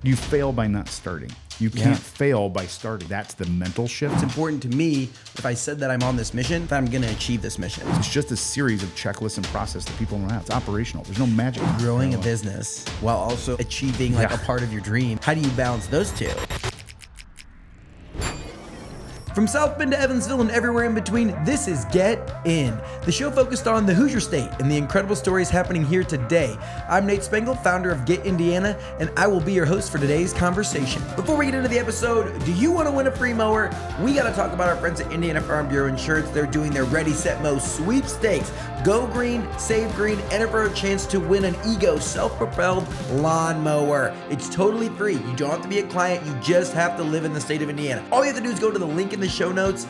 You fail by not starting. You can't fail by starting. That's the mental shift. It's important to me, if I said that I'm on this mission, that I'm going to achieve this mission. It's just a series of checklists and process that people don't have. It's operational. There's no magic. Growing a business while also achieving like a part of your dream. How do you balance those two? From South Bend to Evansville and everywhere in between, this is Get In, the show focused on the Hoosier State and the incredible stories happening here today. I'm Nate Spengel, founder of Get Indiana, and I will be your host for today's conversation. Before we get into the episode, do you want to win a free mower? We got to talk about our friends at Indiana Farm Bureau Insurance. They're doing their Ready, Set, Mow sweepstakes. Go green, save green, enter for a chance to win an Ego self-propelled lawnmower. It's totally free. You don't have to be a client. You just have to live in the state of Indiana. All you have to do is go to the link in the show notes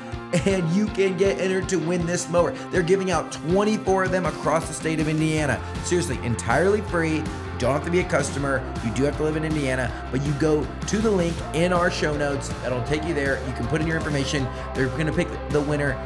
and you can get entered to win this mower. They're giving out 24 of them across the state of Indiana. Seriously, entirely free. You don't have to be a customer. You do have to live in Indiana, but you go to the link in our show notes. That'll take you there. You can put in your information. They're going to pick the winner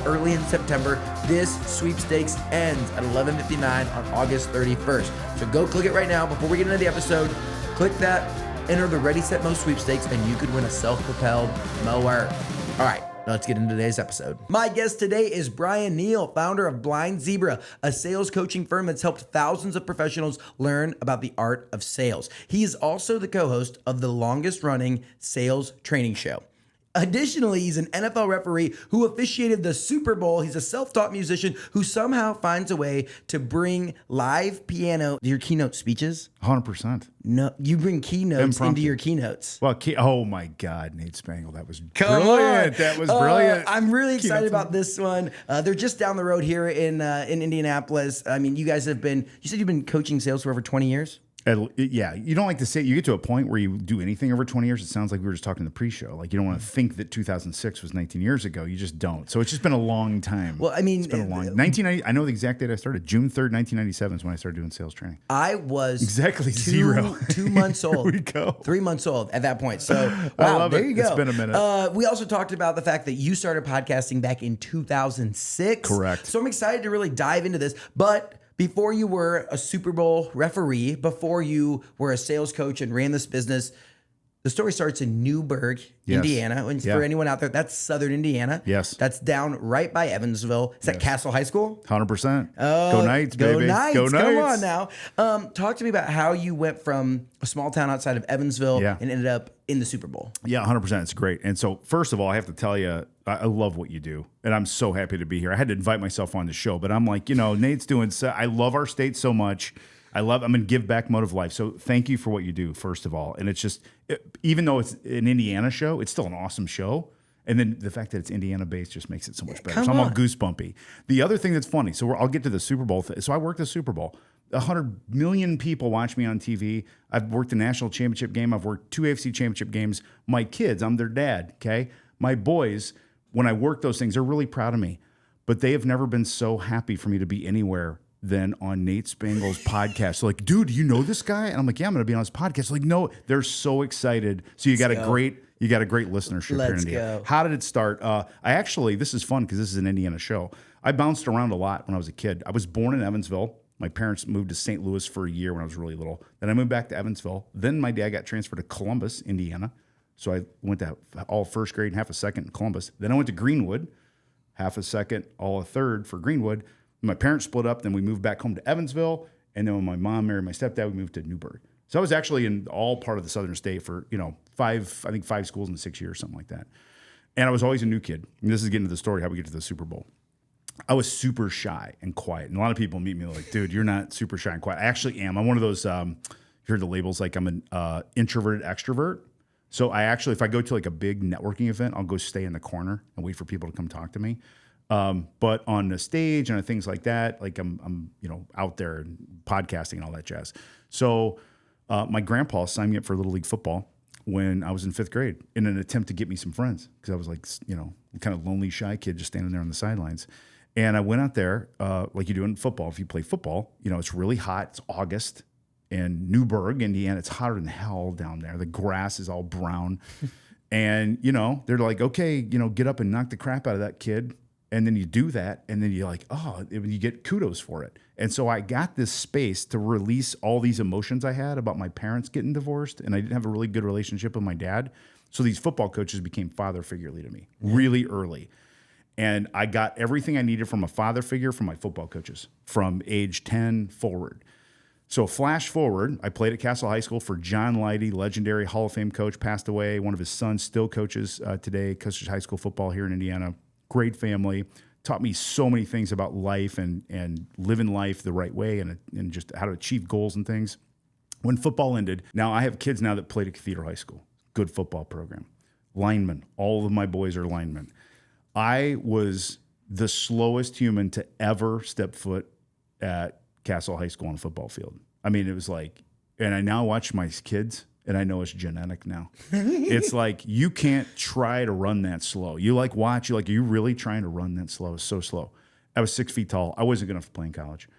early in September. This sweepstakes ends at 11:59 on August 31st. So go click it right now before we get into the episode. Click that, enter the Ready, Set, Mow sweepstakes, and you could win a self-propelled mower. All right, now let's get into today's episode. My guest today is Bryan Neale, founder of Blind Zebra, a sales coaching firm that's helped thousands of professionals learn about the art of sales. He is also the co-host of the longest running sales training show. Additionally, he's an NFL referee who officiated the Super Bowl. He's a self-taught musician who somehow finds a way to bring live piano to your keynote speeches. 100%. No, you bring keynotes into your keynotes. Well, oh my God, Nate Spengel, that was Come brilliant. on. That was brilliant. I'm really excited about this one. They're just down the road here in Indianapolis. I mean, you guys have been, you said you've been coaching sales for over 20 years? Yeah, you don't like to say, you get to a point where you do anything over 20 years, it sounds like we were just talking in the pre-show. Like you don't want to think that 2006 was 19 years ago. You just don't. So it's just been a long time. Well, I mean, it's been a long 1990. I know the exact date I started. June 3rd, 1997 is when I started doing sales training. I was exactly 2 months old. There we go. 3 months old at that point. So wow, there you go. It's been a minute. We also talked about the fact that you started podcasting back in 2006. Correct. So I'm excited to really dive into this. But before you were a Super Bowl referee, before you were a sales coach and ran this business, the story starts in Newburgh, Indiana. And for anyone out there, that's Southern Indiana. Yes. That's down right by Evansville. Is that Castle High School? 100%. Go Knights, baby. Go Knights. Go Knights. Come on now. Talk to me about how you went from a small town outside of Evansville and ended up in the Super Bowl. Yeah, 100%. It's great. And so, first of all, I have to tell you, I love what you do. And I'm so happy to be here. I had to invite myself on the show, but I'm like, Nate's doing so. I love our state so much. I'm in give back mode of life. So thank you for what you do, first of all. And it's just, even though it's an Indiana show, it's still an awesome show. And then the fact that it's Indiana based just makes it so much better. So I'm all goosebumpy. The other thing that's funny, so I'll get to the Super Bowl. So I worked the Super Bowl. 100 million people watch me on TV. I've worked the national championship game. I've worked 2 AFC championship games. My kids, I'm their dad, okay? My boys, when I work those things, they're really proud of me. But they have never been so happy for me to be anywhere than on Nate Spengel's podcast. So like, dude, you know this guy? And I'm like, yeah, I'm going to be on his podcast. Like, no, they're so excited. So you got a great listenership here in Indiana. How did it start? This is fun because this is an Indiana show. I bounced around a lot when I was a kid. I was born in Evansville. My parents moved to St. Louis for a year when I was really little. Then I moved back to Evansville. Then my dad got transferred to Columbus, Indiana. So I went to all first grade and half a second in Columbus. Then I went to Greenwood, half a second, all a third for Greenwood. My parents split up. Then we moved back home to Evansville. And then when my mom married my stepdad, we moved to Newburgh. So I was actually in all part of the southern state for, 5 schools in 6 years, something like that. And I was always a new kid. And this is getting to the story, how we get to the Super Bowl. I was super shy and quiet. And a lot of people meet me like, dude, you're not super shy and quiet. I actually am. I'm one of those, you heard the labels, like I'm an introverted extrovert. So I actually, if I go to like a big networking event, I'll go stay in the corner and wait for people to come talk to me. But on the stage and things like that, like I'm out there and podcasting and all that jazz. So my grandpa signed me up for Little League football when I was in 5th grade in an attempt to get me some friends because I was like, kind of lonely, shy kid just standing there on the sidelines. And I went out there like you do in football. If you play football, it's really hot. It's August in Newburgh, Indiana. It's hotter than hell down there. The grass is all brown. And, they're like, okay, get up and knock the crap out of that kid. And then you do that, and then you're like, oh, you get kudos for it. And so I got this space to release all these emotions I had about my parents getting divorced, and I didn't have a really good relationship with my dad. So these football coaches became father figurely to me really early. And I got everything I needed from a father figure from my football coaches from age 10 forward. So flash forward, I played at Castle High School for John Leidy, legendary Hall of Fame coach, passed away. One of his sons still coaches today, coaches high school football here in Indiana. Great family, taught me so many things about life and living life the right way and just how to achieve goals and things. When football ended, now I have kids now that played at Cathedral High School, good football program. Linemen, all of my boys are linemen. I was the slowest human to ever step foot at Castle High School on a football field. I mean, it was like, and I now watch my kids, and I know it's genetic now. It's like, you can't try to run that slow. You like watch, you're like, are you really trying to run that slow? It's so slow. I was 6 feet tall. I wasn't going to play in college.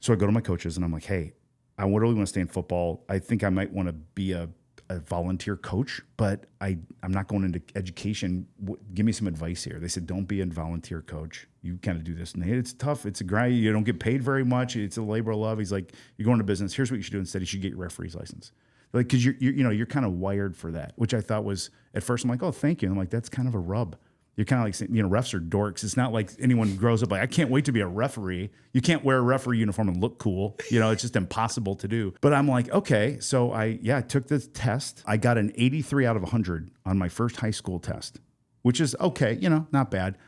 So I go to my coaches, and I'm like, hey, I really want to stay in football. I think I might want to be a volunteer coach, but I'm not going into education. Give me some advice here. They said, don't be a volunteer coach. You kind of do this. And it's tough. It's a grind. You don't get paid very much. It's a labor of love. He's like, you're going to business. Here's what you should do instead. You should get your referee's license. Like, because you're kind of wired for that, which I thought was, at first I'm like, oh, thank you. And I'm like, that's kind of a rub. You're kind of like saying, refs are dorks. It's not like anyone grows up like, I can't wait to be a referee. You can't wear a referee uniform and look cool. It's just impossible to do. But I'm like, okay. So I took the test. I got an 83 out of 100 on my first high school test, which is okay, not bad.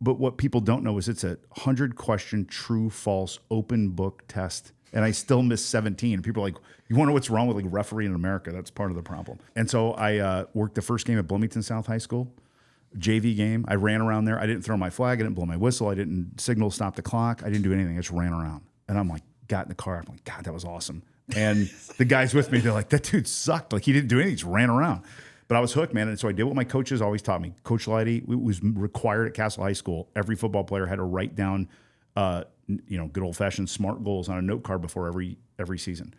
But what people don't know is it's a 100-question true, false, open book test. And I still missed 17. People are like, you want to know what's wrong with like referee in America? That's part of the problem. And so I worked the first game at Bloomington South High School. JV game. I ran around there. I didn't throw my flag. I didn't blow my whistle. I didn't signal stop the clock. I didn't do anything. I just ran around. And I'm like, got in the car. I'm like, God, that was awesome. And the guys with me, they're like, that dude sucked. Like, he didn't do anything. He just ran around. But I was hooked, man. And so I did what my coaches always taught me. Coach Leidy, it was required at Castle High School. Every football player had to write down, good old-fashioned SMART goals on a note card before every season.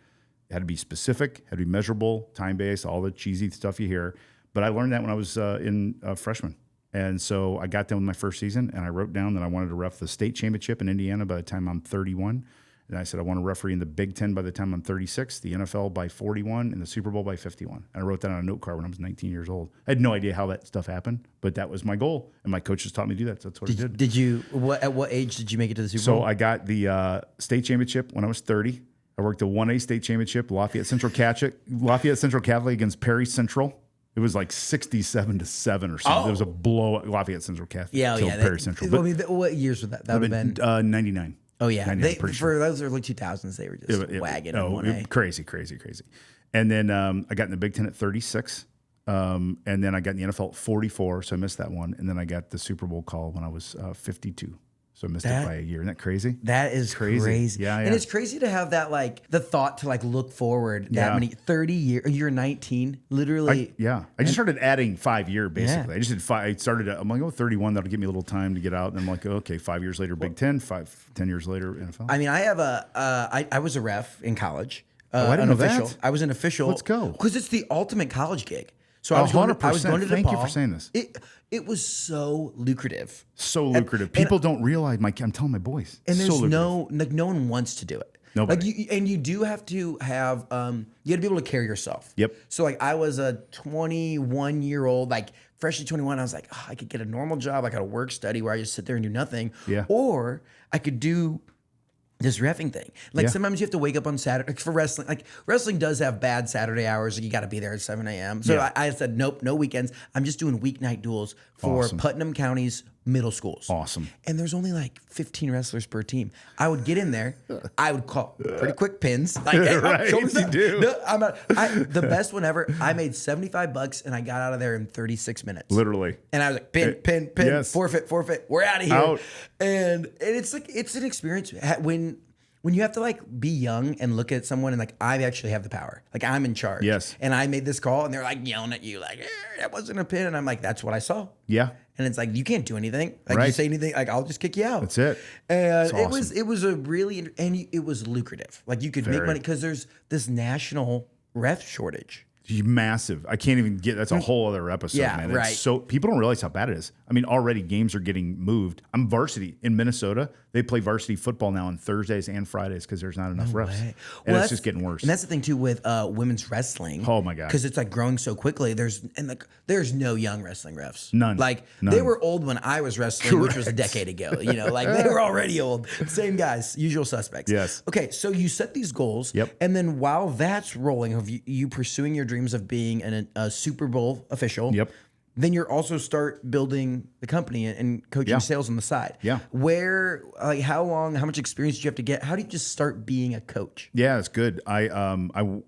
It had to be specific, had to be measurable, time-based, all the cheesy stuff you hear. But I learned that when I was in freshman. And so I got done with my first season, and I wrote down that I wanted to ref the state championship in Indiana by the time I'm 31. And I said I want to referee in the Big Ten by the time I'm 36, the NFL by 41, and the Super Bowl by 51. And I wrote that on a note card when I was 19 years old. I had no idea how that stuff happened, but that was my goal, and my coaches taught me to do that, so that's what I did. Did you? At what age did you make it to the Super Bowl? So I got the state championship when I was 30. I worked the 1A state championship, Lafayette Central Catholic against Perry Central. It was like 67-7 or something. Oh. There was a blowout. Lafayette Central Catholic killed Perry Central. But, what years was that? That would have been 99. Oh yeah, 99, for those early 2000s, they were just wagging on 1A. Crazy. And then I got in the Big Ten at 36. And then I got in the NFL at 44, so I missed that one. And then I got the Super Bowl call when I was 52. So I missed it by a year. Isn't that crazy? That is crazy. Yeah. And it's crazy to have that, like, the thought to, like, look forward that many, 30 years. You're 19, literally. I just started adding 5 year, basically. I just did 5. I started, I'm like, 31, that'll give me a little time to get out. And I'm like, okay, 5 years later, Big Ten, 10 years later, NFL. I mean, I have I was a ref in college. I didn't know official. that. I was an official. Let's go. Because it's the ultimate college gig. So I was going to DePaul. Thank you for saying this. It was so lucrative. So lucrative. People don't realize. I'm telling my boys. And there's so no one wants to do it. Nobody. You do have to have you got to be able to carry yourself. Yep. So like I was a 21-year-old, like freshly 21. I was like, I could get a normal job. I got a work study where I just sit there and do nothing. Yeah. Or I could do this reffing thing. Like sometimes you have to wake up on Saturday. Like for wrestling, like wrestling does have bad Saturday hours. Like you got to be there at 7 a.m. So I said, nope, no weekends. I'm just doing weeknight duels for Putnam County's middle schools. Awesome. And there's only like 15 wrestlers per team. I would get in there. I would call pretty quick pins. Like, hey, right, you do. The best one ever. I made $75 and I got out of there in 36 minutes. Literally. And I was like, pin, yes. forfeit. We're out of here. Out. And it's like, it's an experience when you have to like be young and look at someone and like, I actually have the power. Like I'm in charge. Yes. And I made this call and they're like yelling at you like, that wasn't a pin. And I'm like, that's what I saw. Yeah. And it's like, you can't do anything. Like you say anything, like I'll just kick you out. That's it. And awesome. it was a really, and it was lucrative. Like you could make money because there's this national ref shortage. Massive. I can't even get. That's a whole other episode, Yeah, man. right. So people don't realize how bad it is. I mean, already games are getting moved. I'm varsity in Minnesota. They play varsity football now on Thursdays and Fridays because there's not enough refs, and it's just getting worse. And that's the thing too with women's wrestling. Oh my god, because it's like growing so quickly. There's no young wrestling refs. None. Like None. they were old when I was wrestling, which was a decade ago. You know, like they were already old. Same guys, usual suspects. Yes. Okay, so you set these goals. Yep. And then while that's rolling, of you pursuing your dreams of being a Super Bowl official. Yep. Then you're also start building the company and coaching sales on the side. Yeah. Where, like, how much experience did you have to get? How do you just start being a coach? Yeah, it's good. I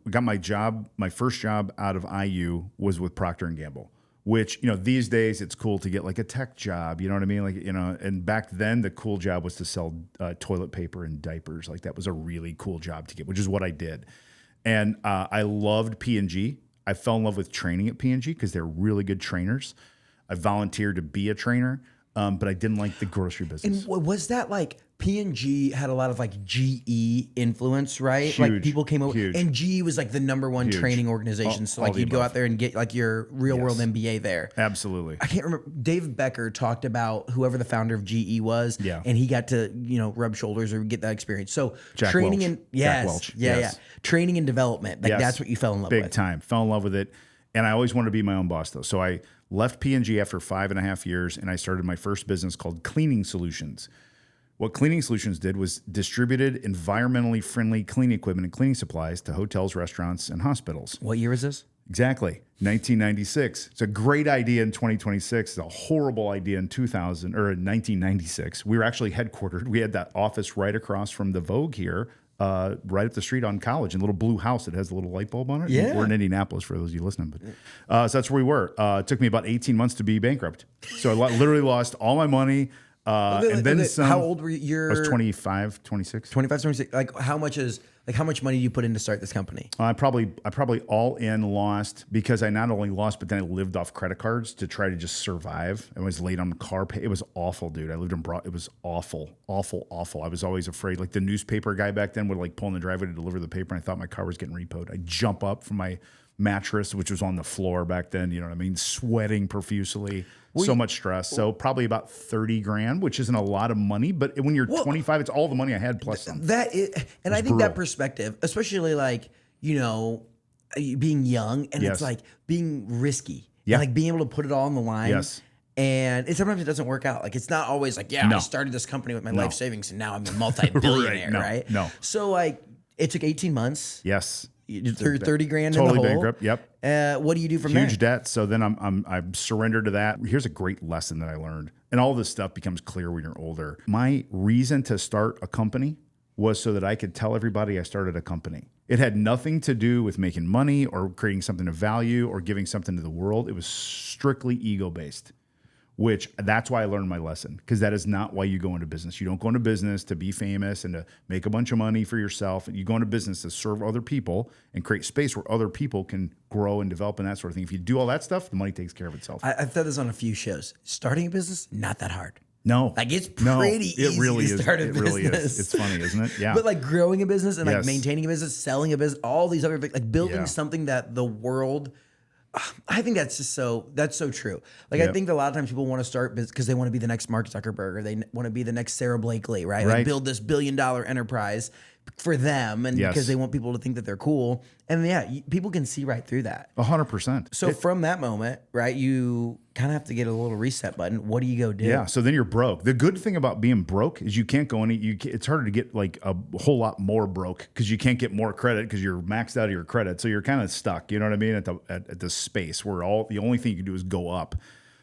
got my job. My first job out of IU was with Procter and Gamble, which, you know, these days it's cool to get like a tech job. You know what I mean? Like, you know, and back then the cool job was to sell toilet paper and diapers. Like that was a really cool job to get, which is what I did. And I loved P&G. I fell in love with training at P&G because they're really good trainers. I volunteered to be a trainer, but I didn't like the grocery business. And was that like P&G had a lot of like GE influence, right? Huge, like people came over huge. and GE was like the number one training organization. So like all the you'd go above. out there and get like your real world MBA there. Absolutely. I can't remember. Dave Becker talked about whoever the founder of GE was, Yeah. and he got to, you know, rub shoulders or get that experience. So Jack training Welch. and Jack Welch. yeah, Yes. training and development. Like Yes. that's what you fell in love Big with. time. Fell in love with it. And I always wanted to be my own boss, though. So I left P&G after 5.5 years, and I started my first business called Cleaning Solutions. What Cleaning Solutions did was distributed environmentally friendly cleaning equipment and cleaning supplies to hotels, restaurants, and hospitals. What year is this? Exactly. 1996. It's a great idea in 2026. It's a horrible idea in 2000 or in 1996. We were actually headquartered. We had that office right across from the Vogue here, right up the street on College, in a little blue house that has a little light bulb on it. Yeah. We're in Indianapolis for those of you listening. But so that's where we were. It took me about 18 months to be bankrupt. So I literally lost all my money. And then some. How old were you? I was 25, 26. 25, 26. Like how much money do you put in to start this company? I probably all in lost because I not only lost, but then I lived off credit cards to try to just survive. I was late on car pay. It was awful, dude. I lived in It was awful. I was always afraid. Like the newspaper guy back then would like pull in the driveway to deliver the paper, and I thought my car was getting repoed. I'd jump up from my mattress, which was on the floor back then, you know what I mean? Sweating profusely, so much stress. So probably about 30 grand, which isn't a lot of money, but when you're 25, it's all the money I had plus some. That is, and I think that perspective, especially like, you know, being young and Yes. it's like being risky. Yeah. And like being able to put it all on the line. Yes. And sometimes it doesn't work out. Like it's not always like, I No. started this company with my life savings and now I'm a multi-billionaire, right? No. So like it took 18 months. Yes. You threw 30 grand Totally in the hole. bankrupt. Yep. What do you do from there? Huge debt. So then I'm surrendered to that. Here's a great lesson that I learned. And all this stuff becomes clear when you're older. My reason to start a company was so that I could tell everybody I started a company. It had nothing to do with making money or creating something of value or giving something to the world. It was strictly ego-based, which that's why I learned my lesson, because that is not why you go into business. You don't go into business to be famous and to make a bunch of money for yourself. You go into business to serve other people and create space where other people can grow and develop and that sort of thing. If you do all that stuff, the money takes care of itself. I've said this on a few shows. Starting a business, not that hard. No. Like it's pretty easy to start a business. It really is. It's funny, isn't it? Yeah. But like growing a business and like Yes. maintaining a business, selling a business, all these other like building something that the world. I think that's so true. Like I think that a lot of times people want to start business because they want to be the next Mark Zuckerberg or they want to be the next Sarah Blakely, right? Like build this $1 billion enterprise for them and because they want people to think that they're cool. And people can see right through that. 100%. So from that moment, right, you kind of have to get a little reset button. What do you go do? Yeah. So then you're broke. The good thing about being broke is you can't go it's harder to get like a whole lot more broke because you can't get more credit because you're maxed out of your credit. So you're kind of stuck, you know what I mean? At the space where the only thing you can do is go up.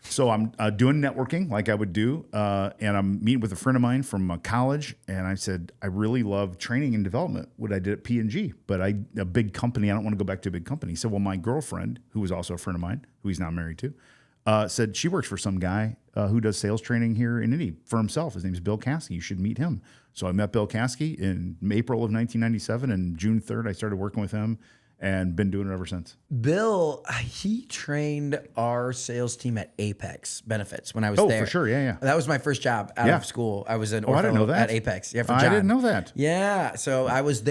So I'm doing networking like I would do, and I'm meeting with a friend of mine from college, and I said, I really love training and development, what I did at P&G, but a big company, I don't want to go back to a big company. So my girlfriend, who was also a friend of mine, who he's now married to, said she works for some guy who does sales training here in Indy for himself. His name's Bill Caskey. You should meet him. So I met Bill Caskey in April of 1997, and June 3rd, I started working with him. and been doing it ever since. Bill, he trained our sales team at Apex Benefits when I was there. Oh, for sure. Yeah. That was my first job out of school. I was an ortho I didn't know that. at Apex. Yeah, for John. I didn't know that. Yeah. So I was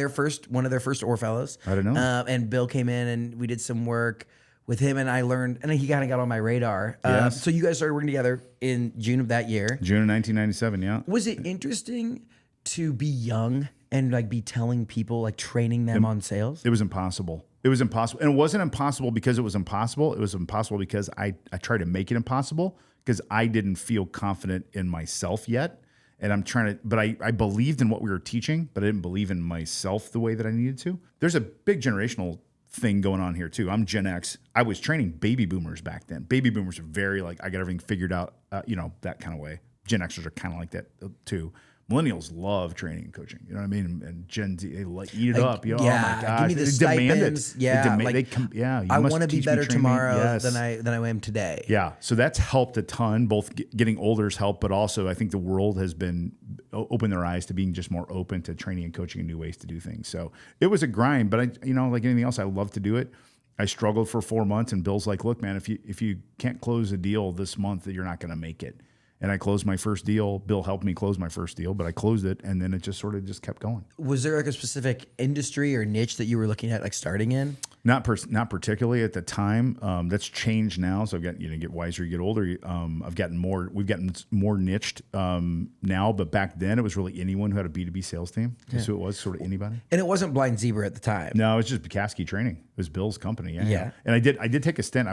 one of their first orphellows. I didn't know. And Bill came in and we did some work with him, and I learned, and he kind of got on my radar. Yes. So you guys started working together in June of that year. June of 1997, yeah. Was it interesting to be young and like be telling people, like training them on sales? It was impossible. It was impossible. And it wasn't impossible because it was impossible. It was impossible because I tried to make it impossible because I didn't feel confident in myself yet. And I'm trying to, but I believed in what we were teaching, but I didn't believe in myself the way that I needed to. There's a big generational thing going on here too. I'm Gen X. I was training baby boomers back then. Baby boomers are very like, I got everything figured out, that kind of way. Gen Xers are kind of like that too. Millennials love training and coaching. You know what I mean? And Gen Z, they like eat it up. You know, yeah, oh my gosh. give me the they stipends. demand it. Yeah, you I must want to be teach me better training. tomorrow Yes. than I am today. Yeah, so that's helped a ton. Both getting older has helped, but also I think the world has been open their eyes to being just more open to training and coaching and new ways to do things. So it was a grind, but like anything else, I love to do it. I struggled for 4 months, and Bill's like, "Look, man, if you can't close a deal this month, you're not going to make it." And I closed my first deal. Bill helped me close my first deal, but I closed it, and then it just sort of just kept going. Was there like a specific industry or niche that you were looking at, like starting in? Not particularly at the time. That's changed now. So I've got, you get wiser, you get older. We've gotten more niched now, but back then it was really anyone who had a B2B sales team. That's who it was, sort of anybody. And it wasn't Blind Zebra at the time. No, it was just Bukowski Training. It was Bill's company. Yeah. And I did take a stint.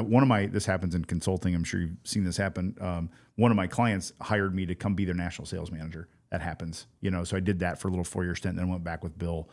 This happens in consulting. I'm sure you've seen this happen. One of my clients hired me to come be their national sales manager. That happens, so I did that for a little 4-year stint, and then went back with Bill.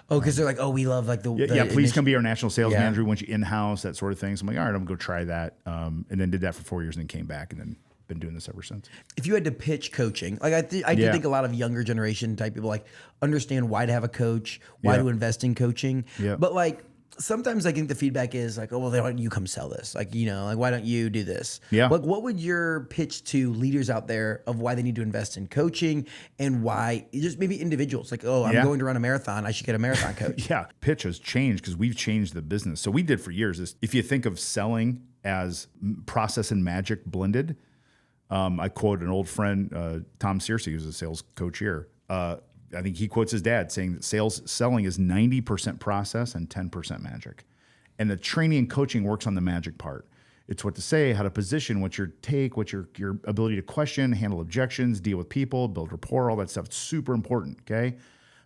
Oh, because they're like, oh, we love like the please come be our national sales manager. We want you in-house, that sort of thing. So I'm like, all right, I'm gonna go try that, and then did that for 4 years, and then came back, and then been doing this ever since. If you had to pitch coaching, like I do think a lot of younger generation type people like understand why to have a coach, why to invest in coaching, but like. Sometimes I think the feedback is like, oh, well, why don't you come sell this? Like, why don't you do this? Yeah. Like, what would your pitch to leaders out there of why they need to invest in coaching and why just maybe individuals like, oh, I'm going to run a marathon. I should get a marathon coach. Yeah. Pitch has changed because we've changed the business. So we did for years is if you think of selling as process and magic blended, I quote an old friend, Tom Searcy, who's a sales coach here. I think he quotes his dad saying that selling is 90% process and 10% magic. And the training and coaching works on the magic part. It's what to say, how to position, what's your take, what's your ability to question, handle objections, deal with people, build rapport, all that stuff. It's super important, okay?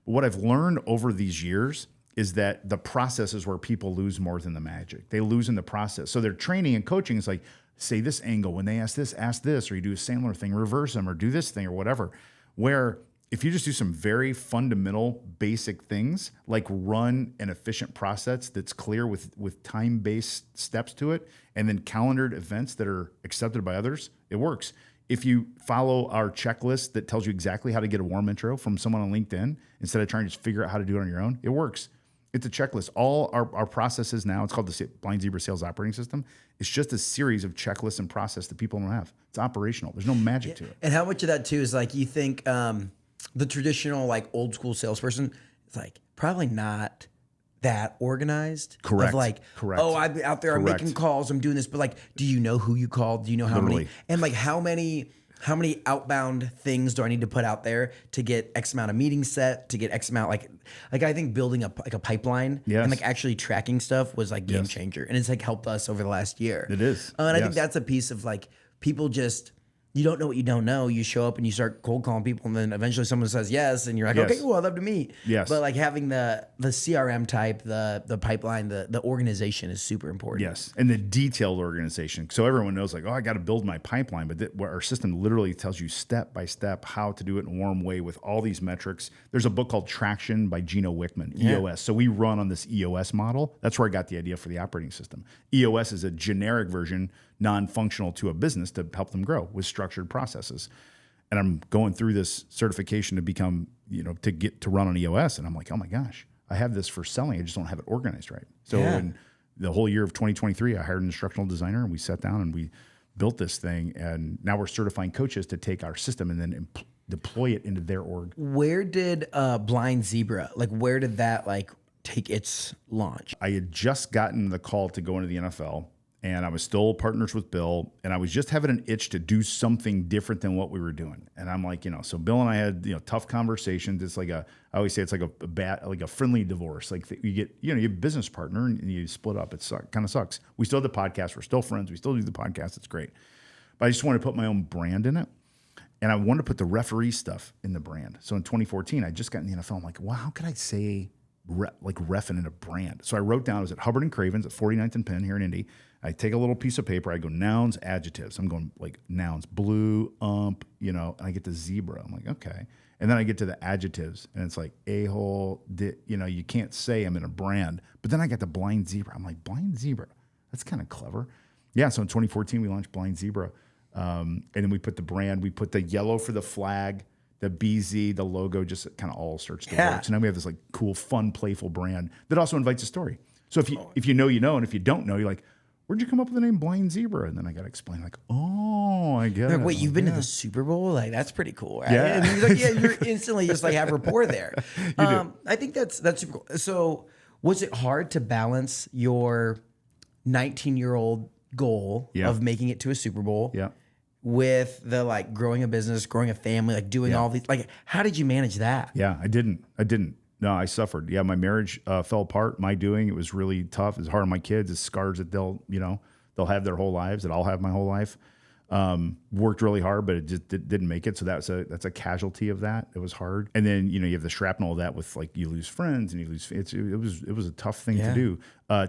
But what I've learned over these years is that the process is where people lose more than the magic. They lose in the process. So their training and coaching is like, say this angle. When they ask this, or you do a Sandler thing, reverse them, or do this thing, or whatever. Where if you just do some very fundamental, basic things, like run an efficient process that's clear with time-based steps to it, and then calendared events that are accepted by others, it works. If you follow our checklist that tells you exactly how to get a warm intro from someone on LinkedIn, instead of trying to just figure out how to do it on your own, it works. It's a checklist. All our processes now, it's called the Blind Zebra Sales Operating System. It's just a series of checklists and process that people don't have. It's operational. There's no magic to it. And how much of that too is like you think the traditional like old school salesperson is like probably not that organized. Correct. Of like, Correct. oh, I'm out there, I'm making calls, I'm doing this, but like, do you know who you called? Do you know how many? And like, how many outbound things do I need to put out there to get X amount of meetings set, to get X amount, like I think building a pipeline and like actually tracking stuff was like game changer. And it's like helped us over the last year. It is. And I think that's a piece of like people just, you don't know what you don't know. You show up and you start cold calling people, and then eventually someone says yes, and you're like, okay, cool, I'd love to meet. Yes. But like having the CRM type, the pipeline, the organization is super important. Yes, and the detailed organization. So everyone knows like, oh, I got to build my pipeline. But where our system literally tells you step by step how to do it in a warm way with all these metrics. There's a book called Traction by Gino Wickman, EOS. So we run on this EOS model. That's where I got the idea for the operating system. EOS is a generic version, non-functional to a business to help them grow with structured processes. And I'm going through this certification to become, to get to run on EOS. And I'm like, oh my gosh, I have this for selling. I just don't have it organized right. So in the whole year of 2023, I hired an instructional designer, and we sat down and we built this thing. And now we're certifying coaches to take our system and then deploy it into their org. Where did Blind Zebra, like where did that like take its launch? I had just gotten the call to go into the NFL, and I was still partners with Bill, and I was just having an itch to do something different than what we were doing. And I'm like, so Bill and I had, tough conversations. It's like I always say it's like like a friendly divorce. Like you get, you have a business partner and you split up. It kind of sucks. We still have the podcast. We're still friends. We still do the podcast. It's great. But I just wanted to put my own brand in it. And I wanted to put the referee stuff in the brand. So in 2014, I just got in the NFL. I'm like, wow, how could I say reffing in a brand? So I wrote down, I was at Hubbard and Cravens at 49th and Penn here in Indy. I take a little piece of paper. I go nouns, adjectives. I'm going like nouns, blue, and I get to zebra. I'm like, okay. And then I get to the adjectives, and it's like a-hole, you can't say I'm in a brand. But then I got the blind zebra. I'm like, blind zebra? That's kind of clever. Yeah, so in 2014, we launched Blind Zebra. And then we put the brand, we put the yellow for the flag, the BZ, the logo, just kind of all starts to work. So now we have this like cool, fun, playful brand that also invites a story. So if you know, and if you don't know, you're like, where'd you come up with the name Blind Zebra? And then I got to explain, like, oh, I get it. Wait, you've been to the Super Bowl? Like, that's pretty cool, right? Yeah. And you're instantly just like have rapport there. I think that's super cool. So was it hard to balance your 19-year-old goal of making it to a Super Bowl with the like growing a business, growing a family, like doing all these, like, how did you manage that? Yeah, I didn't. No, I suffered. Yeah, my marriage fell apart. My doing, it was really tough. It's hard on my kids. It's scars that they'll have their whole lives, that I'll have my whole life. Worked really hard, but it just didn't make it. So that's a casualty of that. It was hard. And then, you have the shrapnel of that with like, you lose friends and you lose, it was a tough thing to do.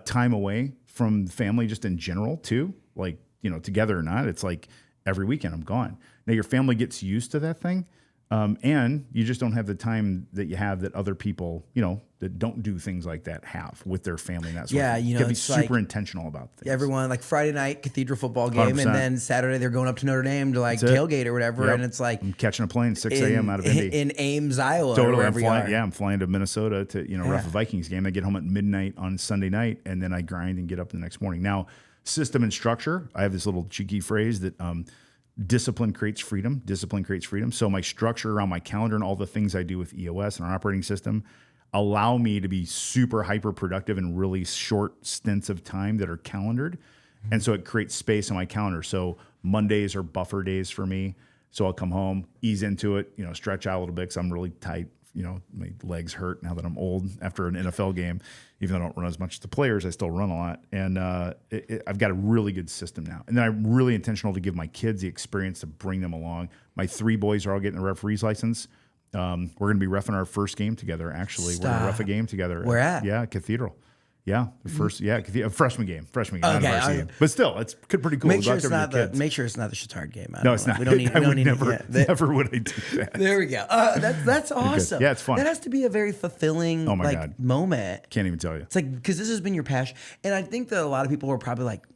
Time away from family just in general too. Like, together or not, it's like every weekend I'm gone. Now your family gets used to that thing. And you just don't have the time that you have that other people, that don't do things like that have with their family. And that sort of thing. You can be super intentional about things. Everyone, like Friday night Cathedral football game, 100%. And then Saturday they're going up to Notre Dame to like tailgate or whatever. Yep. And it's like I'm catching a plane 6 a.m. out of Indy in Ames, Iowa. Totally, I'm flying to Minnesota to ref a Vikings game. I get home at midnight on Sunday night, and then I grind and get up the next morning. Now, system and structure. I have this little cheeky phrase that. Discipline creates freedom. Discipline creates freedom. So my structure around my calendar and all the things I do with EOS and our operating system allow me to be super hyper productive in really short stints of time that are calendared. And so it creates space on my calendar. So Mondays are buffer days for me. So I'll come home, ease into it, stretch out a little bit because I'm really tight. My legs hurt now that I'm old after an NFL game. Even though I don't run as much as the players, I still run a lot. And I've got a really good system now. And then I'm really intentional to give my kids the experience to bring them along. My 3 boys are all getting a referee's license. We're going to be reffing our first game together, actually. We're going to ref a game together. Where at? Yeah, Cathedral. Yeah, the first, freshman game, not a varsity game. But still, it's pretty cool. Make sure it's not the Chatard game. No, it's not. We don't need. Never would I do that. There we go. That's awesome. Yeah, it's fun. That has to be a very fulfilling moment. Can't even tell you. It's like, because this has been your passion, and I think that a lot of people are probably like,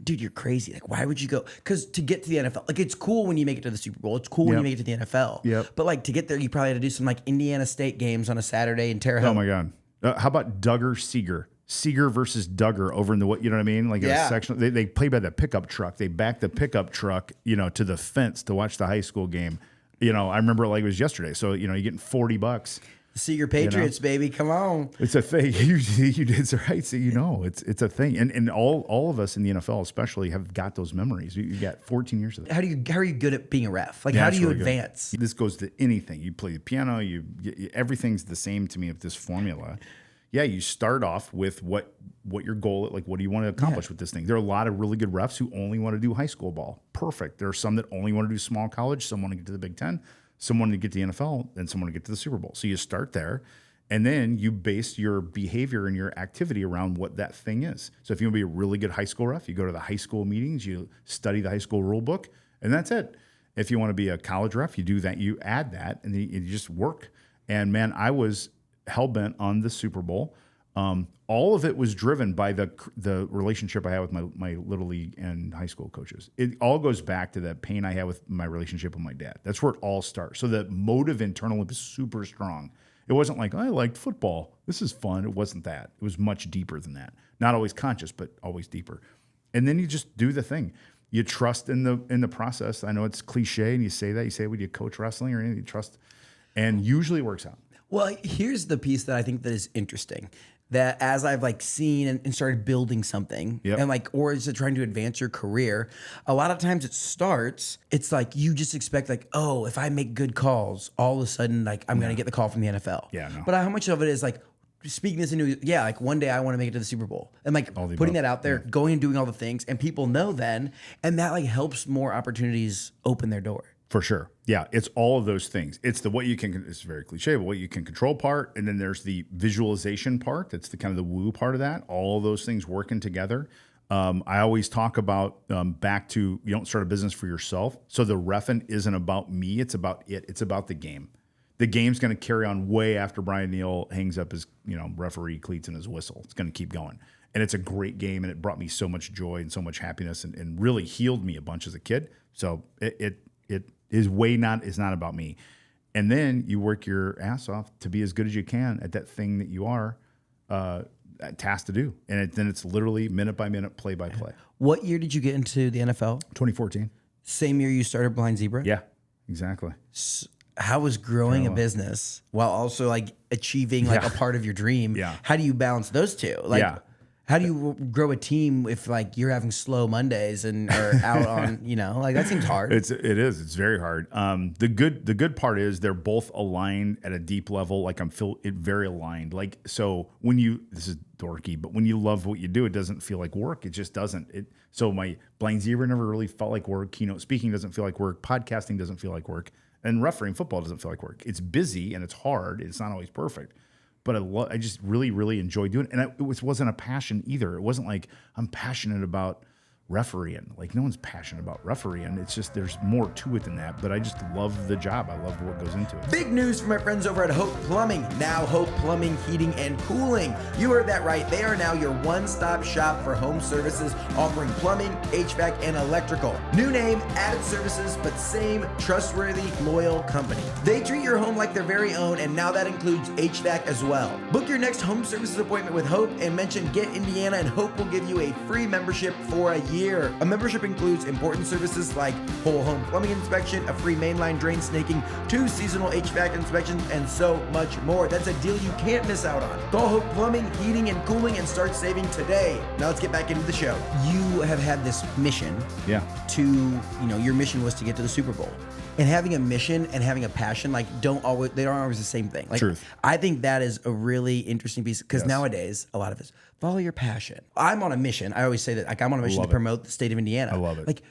dude, you're crazy. Like, why would you go? Because to get to the NFL, like, it's cool when you make it to the Super Bowl. It's cool when you make it to the NFL. Yep. But like, to get there, you probably had to do some like Indiana State games on a Saturday in Terre Haute. Oh my God. How about Duggar Seeger? Seeger versus Duggar over in the, you know what I mean? Like a section, they play by the pickup truck. They back the pickup truck, to the fence to watch the high school game. I remember it like it was yesterday. So, you're getting $40. Seeger Patriots, baby, come on. It's a thing. You did right. So, it's a thing. And all of us in the NFL especially have got those memories. You got 14 years of that. How are you good at being a ref? Like, how do you advance? This goes to anything. You play the piano, everything's the same to me with this formula. Yeah, you start off with what your goal, like what do you want to accomplish with this thing? There are a lot of really good refs who only want to do high school ball. Perfect. There are some that only want to do small college, some want to get to the Big Ten, some want to get to the NFL, and some want to get to the Super Bowl. So you start there, and then you base your behavior and your activity around what that thing is. So if you want to be a really good high school ref, you go to the high school meetings, you study the high school rule book, and that's it. If you want to be a college ref, you do that, you add that, and you just work. And man, I was hell-bent on the Super Bowl. All of it was driven by the relationship I had with my little league and high school coaches. It all goes back to that pain I had with my relationship with my dad. That's where it all starts. So the motive internally was super strong. It wasn't like, I liked football. This is fun. It wasn't that. It was much deeper than that. Not always conscious, but always deeper. And then you just do the thing. You trust in the process. I know it's cliche, and you say when you coach wrestling or anything, you trust, and usually it works out. Well, here's the piece that I think that is interesting. that as I've like seen and started building something and like, or is it trying to advance your career? A lot of times it's like you just expect like, oh, if I make good calls, all of a sudden like I'm going to get the call from the NFL. Yeah, no. But how much of it is like speaking this into, like one day I want to make it to the Super Bowl and like putting that out there, going and doing all the things, and people know then, and that like helps more opportunities open their door. For sure. Yeah, it's all of those things. It's the what you can, it's very cliche, but what you can control part. And then there's the visualization part. That's the kind of the woo part of that. All of those things working together. I always talk about back to, you don't start a business for yourself. So the reffing isn't about me. It's about it. It's about the game. The game's going to carry on way after Bryan Neale hangs up his, referee cleats and his whistle. It's going to keep going. And it's a great game. And it brought me so much joy and so much happiness and really healed me a bunch as a kid. So it is not about me. And then you work your ass off to be as good as you can at that thing that you are tasked to do. And then it's literally minute by minute, play by play. What year did you get into the NFL? 2014. Same year you started Blind Zebra? Yeah, exactly. How was growing a business while also like achieving like a part of your dream? Yeah. How do you balance those two? Like, how do you grow a team if like you're having slow Mondays and are out on, like that seems hard. It is. It's very hard. The good part is they're both aligned at a deep level. Like I'm very aligned. Like, so this is dorky, but when you love what you do, it doesn't feel like work. It just doesn't. So my Blind Zebra never really felt like work. Keynote speaking doesn't feel like work. Podcasting doesn't feel like work. And refereeing football doesn't feel like work. It's busy and it's hard. It's not always perfect. But I just really, really enjoy doing it. And it wasn't a passion either. It wasn't like I'm passionate about refereeing. Like no one's passionate about refereeing. It's just there's more to it than that. But I just love the job. I love what goes into it. Big news from my friends over at Hope Plumbing. Now Hope Plumbing, Heating, and Cooling. You heard that right. They are now your one-stop shop for home services, offering plumbing, HVAC, and electrical. New name, added services, but same trustworthy, loyal company. They treat your home like their very own, and now that includes HVAC as well. Book your next home services appointment with Hope and mention Get Indiana, and Hope will give you a free membership for a year. A membership includes important services like whole home plumbing inspection, a free mainline drain snaking, 2 seasonal HVAC inspections, and so much more. That's a deal you can't miss out on. Call Hope Plumbing, Heating, and Cooling and start saving today. Now let's get back into the show. You have had this mission to, your mission was to get to the Super Bowl. And having a mission and having a passion, like they don't always the same thing. Like, Truth. I think that is a really interesting piece because nowadays a lot of it's follow your passion. I'm on a mission. I always say that, like I'm on a mission to promote the state of Indiana. I love it. Like,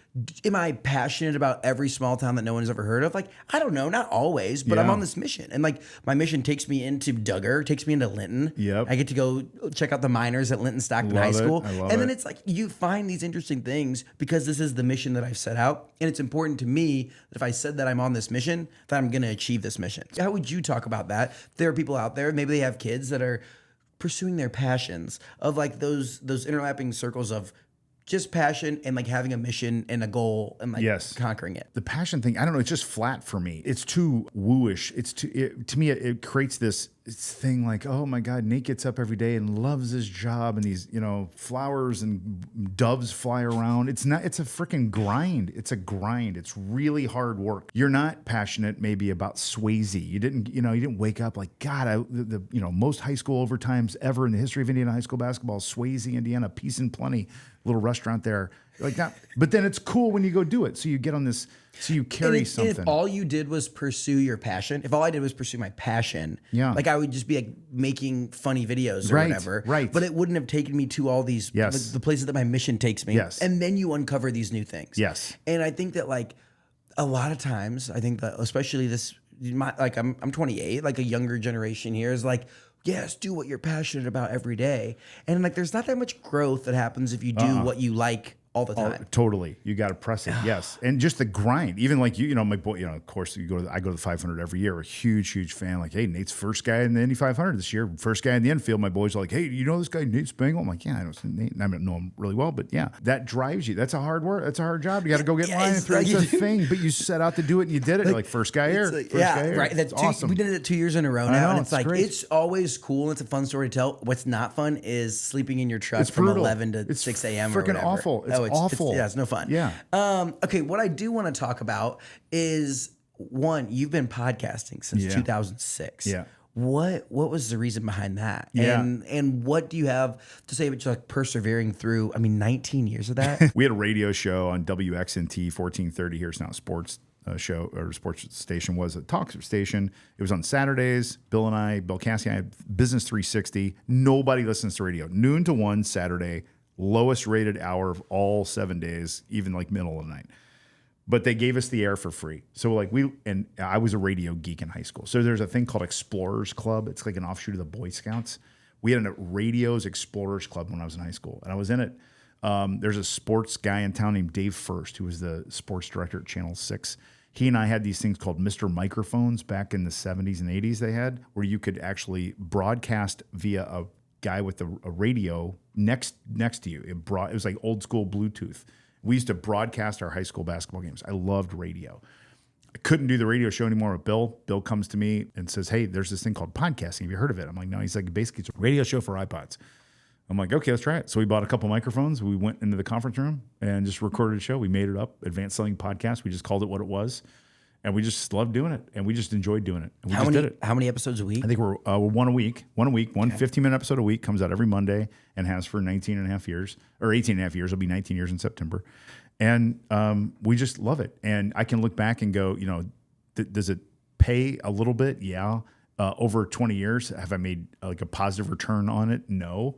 am I passionate about every small town that no one has ever heard of? Like, I don't know, not always, but I'm on this mission. And like my mission takes me into Duggar, takes me into Linton. Yep. I get to go check out the miners at Linton Stockton High School. And then it's like you find these interesting things because this is the mission that I've set out. And it's important to me that if I said that I'm on this mission, that I'm going to achieve this mission. How would you talk about that? There are people out there, maybe they have kids that are pursuing their passions of like those interlapping circles of just passion and like having a mission and a goal and like conquering it. The passion thing, I don't know, it's just flat for me. It's too wooish. To me, it creates this thing like, oh my God, Nate gets up every day and loves his job and these, flowers and doves fly around. It's a freaking grind. It's a grind. It's really hard work. You're not passionate maybe about Swayze. You didn't wake up like, God, the most high school overtimes ever in the history of Indiana high school basketball, Swayze, Indiana, peace and plenty, little restaurant there. Like that. But then it's cool when you go do it. So you get on this, so you carry something. And if all you did was pursue your passion, if all I did was pursue my passion, like I would just be like making funny videos or whatever. Right. But it wouldn't have taken me to all these, the places that my mission takes me. Yes. And then you uncover these new things. Yes. And I think that like a lot of times, I think that especially I'm 28, like a younger generation here is like, yes, do what you're passionate about every day. And like, there's not that much growth that happens if you do what you like all the time. Totally. You got to press it. Yes. And just the grind, even like my boy, of course I go to the 500 every year. A huge fan. Like, hey, Nate's first guy in the Indy 500 this year. First guy in the infield. My boys are like, hey, you know this guy, Nate Spangle? I'm like, yeah, I know Nate. I don't know him really well, but yeah, that drives you. That's a hard work. That's a hard job. You got to go get line and throw. It's a thing, but you set out to do it and you did it. You're like first guy here. Right. That's awesome. We did it 2 years in a row now. And it's like, great. It's always cool. It's a fun story to tell. What's not fun is sleeping in your truck from 11 to 6 a.m. It's freaking awful. It's awful. It's no fun. Yeah. Okay. What I do want to talk about is one, you've been podcasting since 2006. Yeah. What was the reason behind that? Yeah. And what do you have to say about like persevering through, 19 years of that? We had a radio show on WXNT 1430 here. It's now a sports show, or sports station, was a talk station. It was on Saturdays. Bill Cassidy, I had Business 360. Nobody listens to radio. Noon to 1 Saturday, lowest rated hour of all 7 days, even like middle of the night. But they gave us the air for free. So like I was a radio geek in high school. So there's a thing called Explorers Club. It's like an offshoot of the Boy Scouts. We had a Radio's Explorers Club when I was in high school, and I was in it. There's a sports guy in town named Dave First, who was the sports director at Channel 6. He and I had these things called Mr. Microphones back in the 70s and 80s they had, where you could actually broadcast via a guy with a radio next to you. It was like old school Bluetooth. We used to broadcast our high school basketball games. I loved radio. I couldn't do the radio show anymore with Bill. Bill comes to me and says, hey, there's this thing called podcasting. Have you heard of it? I'm like, no. He's like, basically it's a radio show for iPods. I'm like, okay, let's try it. So we bought a couple microphones. We went into the conference room and just recorded a show. We made it up, Advanced Selling Podcast. We just called it what it was. And we just loved doing it. And we just enjoyed doing it. And we did it. How many episodes a week? I think we're one a week. One 15-minute episode a week, comes out every Monday and has for 19 and a half years, or 18 and a half years. It'll be 19 years in September. And we just love it. And I can look back and go, does it pay a little bit? Yeah. Over 20 years, have I made like a positive return on it? No.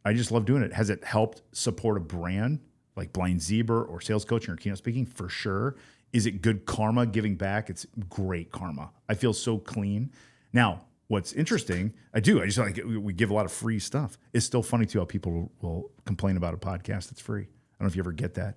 I just love doing it. Has it helped support a brand like Blind Zebra or sales coaching or keynote speaking? For sure. Is it good karma giving back? It's great karma. I feel so clean. Now, what's interesting, I just like we give a lot of free stuff. It's still funny too how people will complain about a podcast that's free. I don't know if you ever get that.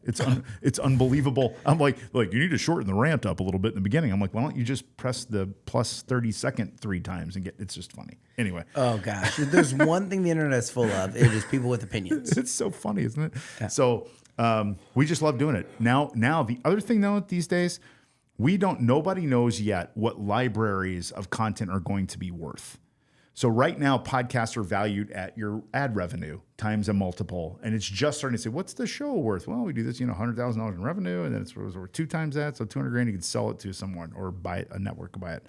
It's unbelievable. I'm like you need to shorten the rant up a little bit in the beginning. I'm like, why don't you just press the plus 30 second 3 times and it's just funny. Anyway. Oh gosh, there's one thing the internet is full of. It is people with opinions. It's so funny, isn't it? Yeah. So we just love doing it. Now the other thing though these days, nobody knows yet what libraries of content are going to be worth. So right now, podcasts are valued at your ad revenue times a multiple, and it's just starting to say, what's the show worth? Well, we do this, $100,000 in revenue, and then it's worth 2 times that, so $200,000 you can sell it to someone or buy it, a network will buy it.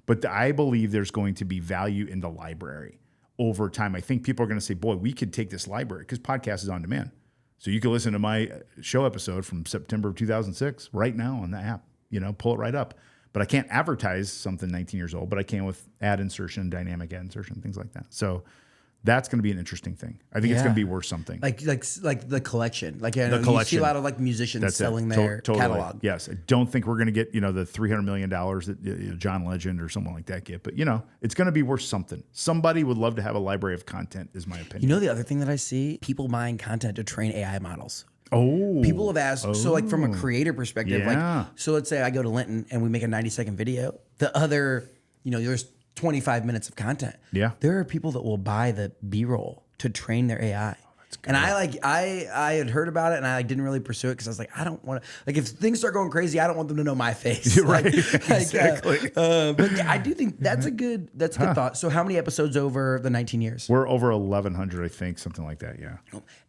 But I believe there's going to be value in the library over time. I think people are going to say, boy, we could take this library because podcast is on demand. So you can listen to my show episode from September of 2006 right now on the app. Pull it right up. But I can't advertise something 19 years old, but I can with ad insertion, dynamic ad insertion, things like that. So that's going to be an interesting thing. I think it's going to be worth something. Like the collection. Like the collection. You see a lot of like musicians selling their catalog. Yes. I don't think we're going to get, the $300 million that John Legend or someone like that get. But, it's going to be worth something. Somebody would love to have a library of content is my opinion. The other thing that I see, people buying content to train AI models. Oh, people have asked. So like from a creator perspective, so let's say I go to Linton and we make a 90-second video. The other, there's 25 minutes of content. Yeah. There are people that will buy the B-roll to train their AI. And I had heard about it and I didn't really pursue it because I was like, I don't want to, if things start going crazy, I don't want them to know my face. Right. Exactly. But yeah, I do think that's a good thought. So how many episodes over the 19 years? We're over 1,100, I think, something like that. Yeah.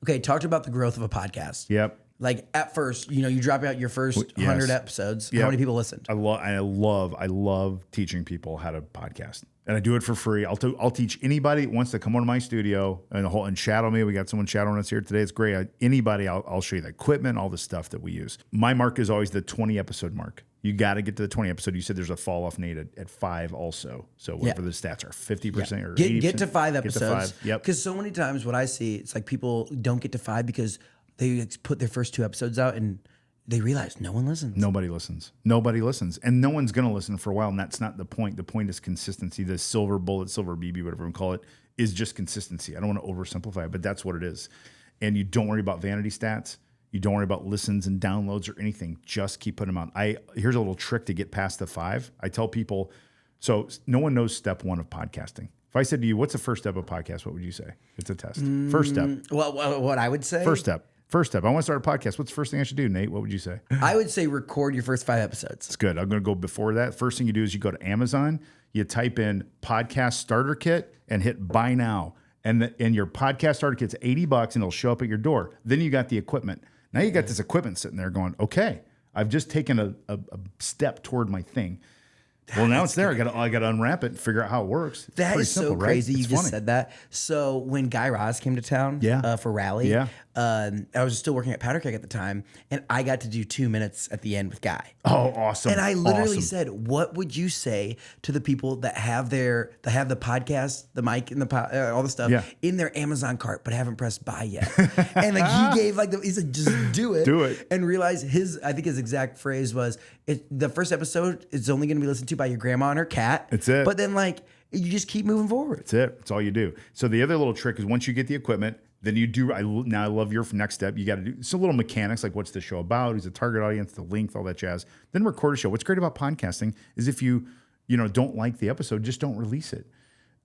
Okay. Talked about the growth of a podcast. Yep. Like at first, you drop out your first 100 episodes. Yep. How many people listened? I love teaching people how to podcast. And I do it for free. I'll teach anybody that wants to come on to my studio and shadow me. We got someone shadowing us here today. It's great. Anybody, I'll show you the equipment, all the stuff that we use. My mark is always the 20 episode mark. You got to get to the 20 episode. You said there's a fall off, Nate, at 5 also. So whatever the stats are, 50% or 80%. Get to 5 episodes. Get to 5. Yep. Because so many times what I see, it's like people don't get to 5 because they put their first 2 episodes out and they realize no one listens. Nobody listens. And no one's going to listen for a while. And that's not the point. The point is consistency. The silver bullet, silver BB, whatever we call it, is just consistency. I don't want to oversimplify it, but that's what it is. And you don't worry about vanity stats. You don't worry about listens and downloads or anything. Just keep putting them out. Here's a little trick to get past the 5. I tell people, so no one knows step 1 of podcasting. If I said to you, what's the first step of a podcast? What would you say? It's a test. First step. Well, what I would say? First step. I want to start a podcast. What's the first thing I should do, Nate? What would you say? I would say record your first 5 episodes. It's good. I'm going to go before that. First thing you do is you go to Amazon, you type in podcast starter kit and hit buy now. And your podcast starter kit's $80 and it'll show up at your door. Then you got the equipment. Now you got this equipment sitting there going, okay, I've just taken a step toward my thing. Well, now it's there. I got to unwrap it and figure out how it works. It's That pretty is so simple, crazy. Right? You It's just funny. said that. So when Guy Raz came to town for Rally, I was still working at Powder Keg at the time, and I got to do 2 minutes at the end with Guy. Oh, awesome. And I literally said, what would you say to the people that have the podcast, the mic and all the stuff in their Amazon cart, but haven't pressed buy yet? And like he gave he said, just do it. Do it. And realize I think his exact phrase was, the first episode is only going to be listened to by your grandma and her cat. That's it. But then you just keep moving forward. That's it. That's all you do. So the other little trick is once you get the equipment, then you do. Now I love your next step. You got to do some little mechanics like what's the show about, who's the target audience, the length, all that jazz. Then record a show. What's great about podcasting is if you don't like the episode, just don't release it.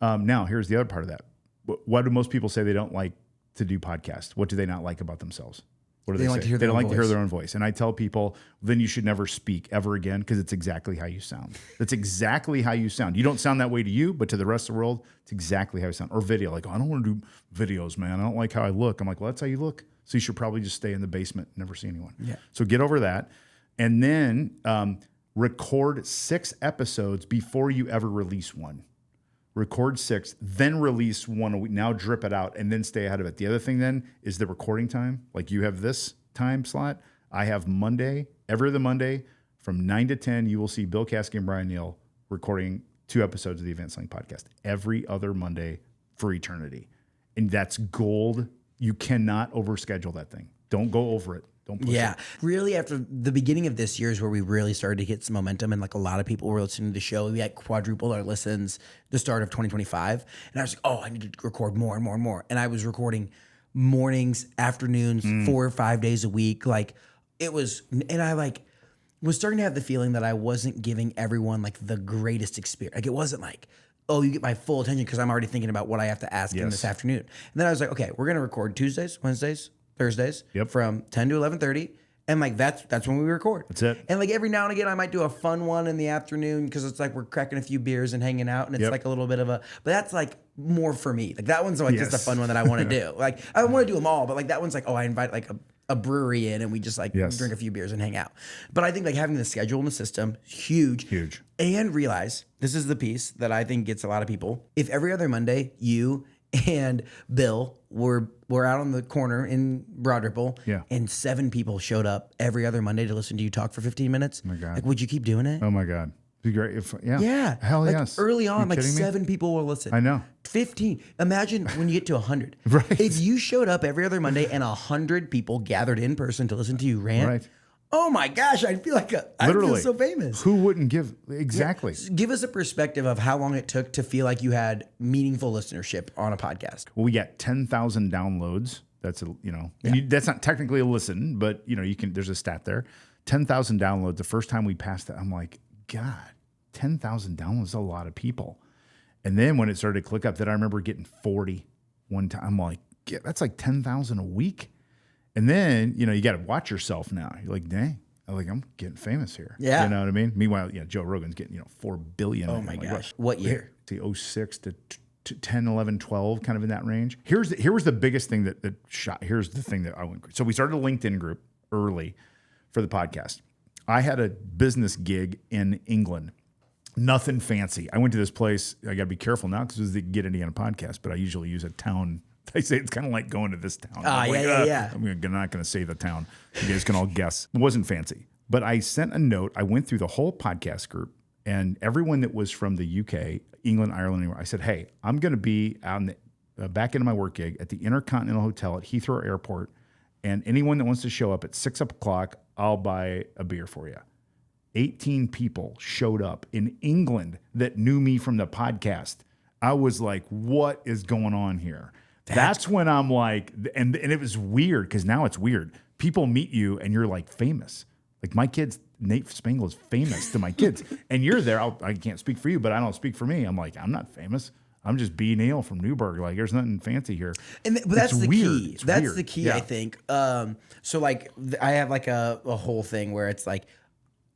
Now here's the other part of that. What do most people say they don't like to do podcasts? What do they not like about themselves? What do they say? They don't like to hear their own voice. And I tell people, then you should never speak ever again because it's exactly how you sound. That's exactly how you sound. You don't sound that way to you, but to the rest of the world, it's exactly how you sound. Or video. Like, I don't want to do videos, man. I don't like how I look. I'm like, well, that's how you look. So you should probably just stay in the basement and never see anyone. Yeah. So get over that. And then record 6 episodes before you ever release one. Record 6, then release 1 a week. Now drip it out and then stay ahead of it. The other thing then is the recording time. Like you have this time slot. I have Monday, every other Monday from 9 to 10, you will see Bill Caskey and Bryan Neale recording 2 episodes of the Event Selling Podcast. Every other Monday for eternity. And that's gold. You cannot overschedule that thing. Don't go over it. Don't push it. Really after the beginning of this year is where we really started to get some momentum, and like a lot of people were listening to the show. We had quadrupled our listens the start of 2025. And I was like, oh, I need to record more and more and more. And I was recording mornings, afternoons, 4 or 5 days a week. Like it was, and I was starting to have the feeling that I wasn't giving everyone like the greatest experience. Like it wasn't like, oh, you get my full attention because I'm already thinking about what I have to ask in this afternoon. And then I was like, okay, we're going to record Tuesdays, Wednesdays, Thursdays from 10 to 11:30. And like that's when we record. That's it. And like every now and again, I might do a fun one in the afternoon because it's like we're cracking a few beers and hanging out, and it's like a little bit of but that's like more for me. Like that one's like just a fun one that I want to do. Like I want to do them all, but like that one's like, oh, I invite like a brewery in and we just like drink a few beers and hang out. But I think like having the schedule and the system, huge. And realize this is the piece that I think gets a lot of people. If every other Monday you and Bill were out on the corner in Broad Ripple, and 7 people showed up every other Monday to listen to you talk for 15 minutes. Oh my God. Like, would you keep doing it? Oh my God. It'd be great. Hell like yes. Early on, like 7 people will listen. I know. 15. Imagine when you get to 100. Right. If you showed up every other Monday and 100 people gathered in person to listen to you rant. Right. Oh my gosh, I'd feel like I'd feel so famous. Who wouldn't give exactly? Yeah. Give us a perspective of how long it took to feel like you had meaningful listenership on a podcast. Well, we got 10,000 downloads. That's and that's not technically a listen, but you can. There's a stat there. 10,000 downloads. The first time we passed that, I'm like, God, 10,000 downloads is a lot of people. And then when it started to click up, then I remember getting 40 one time. I'm like, that's like 10,000 a week. And then, you got to watch yourself now. You're like, dang, I'm getting famous here. Yeah. You know what I mean? Meanwhile, Joe Rogan's getting, 4 billion. Oh my gosh. What year? See, 06 to 10, 11, 12, kind of in that range. Here was the biggest thing that shot. Here's the thing that I went. So we started a LinkedIn group early for the podcast. I had a business gig in England. Nothing fancy. I went to this place. I got to be careful now because it was the Get Indiana podcast, but I usually use a town. They say it's kind of like going to this town. I'm not going to say the town. You guys can all guess. It wasn't fancy. But I sent a note. I went through the whole podcast group and everyone that was from the UK, England, Ireland, anywhere. I said, hey, I'm going to be on the back end of my work gig at the Intercontinental Hotel at Heathrow Airport. And anyone that wants to show up at 6 o'clock, I'll buy a beer for you. 18 people showed up in England that knew me from the podcast. I was like, what is going on here? That's when I'm like, and it was weird because now it's weird. People meet you and you're like famous. Like my kids, Nate Spangle is famous to my kids. And you're there. I can't speak for you, but I don't speak for me. I'm like, I'm not famous. I'm just B. Neal from Newburgh. Like there's nothing fancy here. But that's the key. It's that's weird. the key, I think. So like I have like a whole thing where it's like,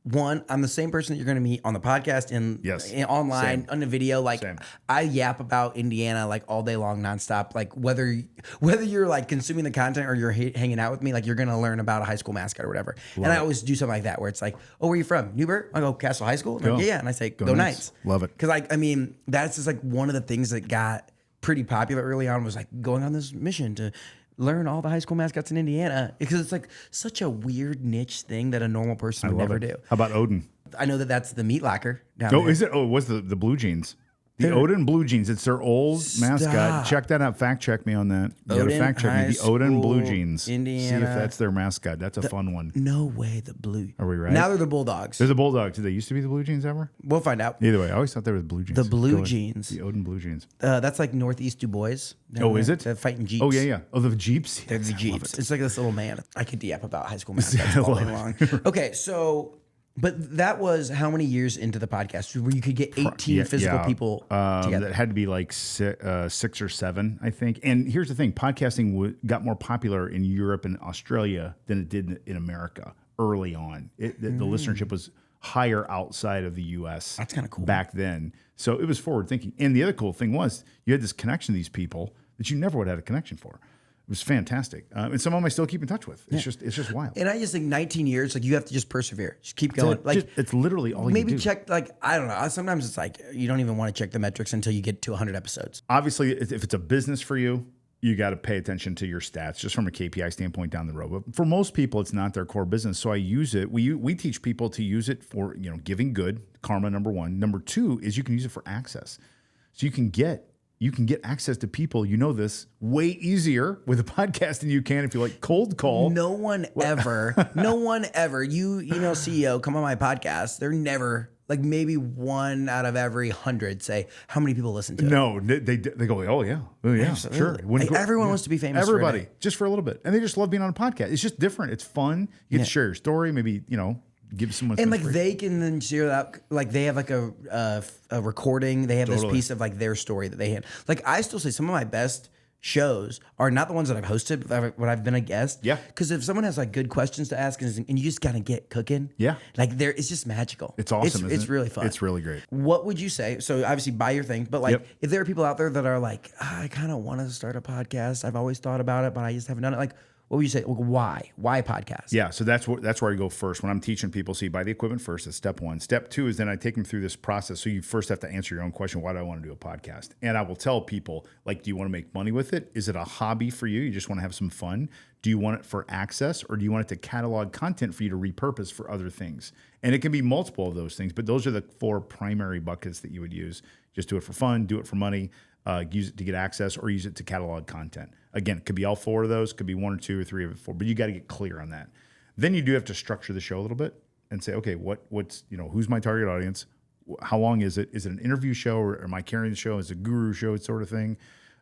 one, I'm the same person that you're going to meet on the podcast and online, on the video. Like I yap about Indiana like all day long, nonstop. Like whether you're like consuming the content or you're hanging out with me, like you're going to learn about a high school mascot or whatever. I always do something like that where it's like, oh, where are you from? Newburgh? I go Castle High School. Like, yeah. And I say, go Knights. Love it. Because like, I mean, that's just like one of the things that got pretty popular early on was like going on this mission to learn all the high school mascots in Indiana, because it's like such a weird niche thing that a normal person would never do. How about Odin? I know that that's the meat locker down there. Is it? Oh, it was the Blue Jeans. The Odin Blue Jeans. It's their old mascot. Check that out. Fact check me on that. You got to fact check me. The Odin Blue Jeans. Indiana. See if that's their mascot. That's a fun one. No way, the Blue. Are we right? Now they're the Bulldogs. They're the Bulldogs. Did they used to be the Blue Jeans ever? We'll find out. Either way, I always thought they were the Blue Jeans. The Blue Jeans. The Odin Blue Jeans. That's like Northeast Du Bois. Is it? They're fighting Jeeps. Oh, yeah. Oh, the Jeeps? They're the Jeeps. It's like this little man. I could yap about high school mascots all day long. Okay, so... But that was how many years into the podcast where you could get 18 physical people together? That had to be like 6 or 7, I think. And here's the thing. Podcasting got more popular in Europe and Australia than it did in America early on. The listenership was higher outside of the U.S. That's kind of cool. Back then. So it was forward thinking. And the other cool thing was you had this connection to these people that you never would have had a connection for. It was fantastic. And some of them I still keep in touch with. It's just wild. And I just think 19 years, like you have to just persevere. Just keep going. It's literally all you do. Maybe check, like, I don't know. Sometimes it's like you don't even want to check the metrics until you get to 100 episodes. Obviously, if it's a business for you, you got to pay attention to your stats just from a KPI standpoint down the road. But for most people, it's not their core business. So I use it. We teach people to use it for, giving good, karma, number one. Number two is you can use it for access. So you can get access to people, this, way easier with a podcast than you can if you like cold call. No one ever, CEO, come on my podcast. They're never, like maybe 1 out of every 100 say, how many people listen to it? No, they go, oh yeah, sure. Like, everyone wants to be famous. Everybody, just for a little bit. And they just love being on a podcast. It's just different. It's fun. You get to share your story, maybe, give someone and like they can then share that, like they have like a recording, they have this piece of like their story that they had. Like I still say some of my best shows are not the ones that I've hosted, but when I've been a guest. Yeah. Because if someone has like good questions to ask and you just gotta get cooking. Yeah. Like it's just magical. It's awesome. It's really fun. It's really great. What would you say? So obviously buy your thing, but like if there are people out there that are like, I kind of want to start a podcast. I've always thought about it, but I just haven't done it. Like, what would you say? Why? Why podcast? Yeah, so that's where I go first. When I'm teaching people, so you buy the equipment first. That's step one. Step two is then I take them through this process. So you first have to answer your own question. Why do I want to do a podcast? And I will tell people, like, do you want to make money with it? Is it a hobby for you? You just want to have some fun? Do you want it for access, or do you want it to catalog content for you to repurpose for other things? And it can be multiple of those things, but those are the 4 primary buckets that you would use. Just do it for fun, do it for money, use it to get access, or use it to catalog content. Again, it could be all 4 of those, could be 1 or 2 or 3 of it, 4, but you got to get clear on that. Then you do have to structure the show a little bit and say, okay, what's who's my target audience? How long is it? Is it an interview show, or am I carrying the show? Is it a guru show, sort of thing?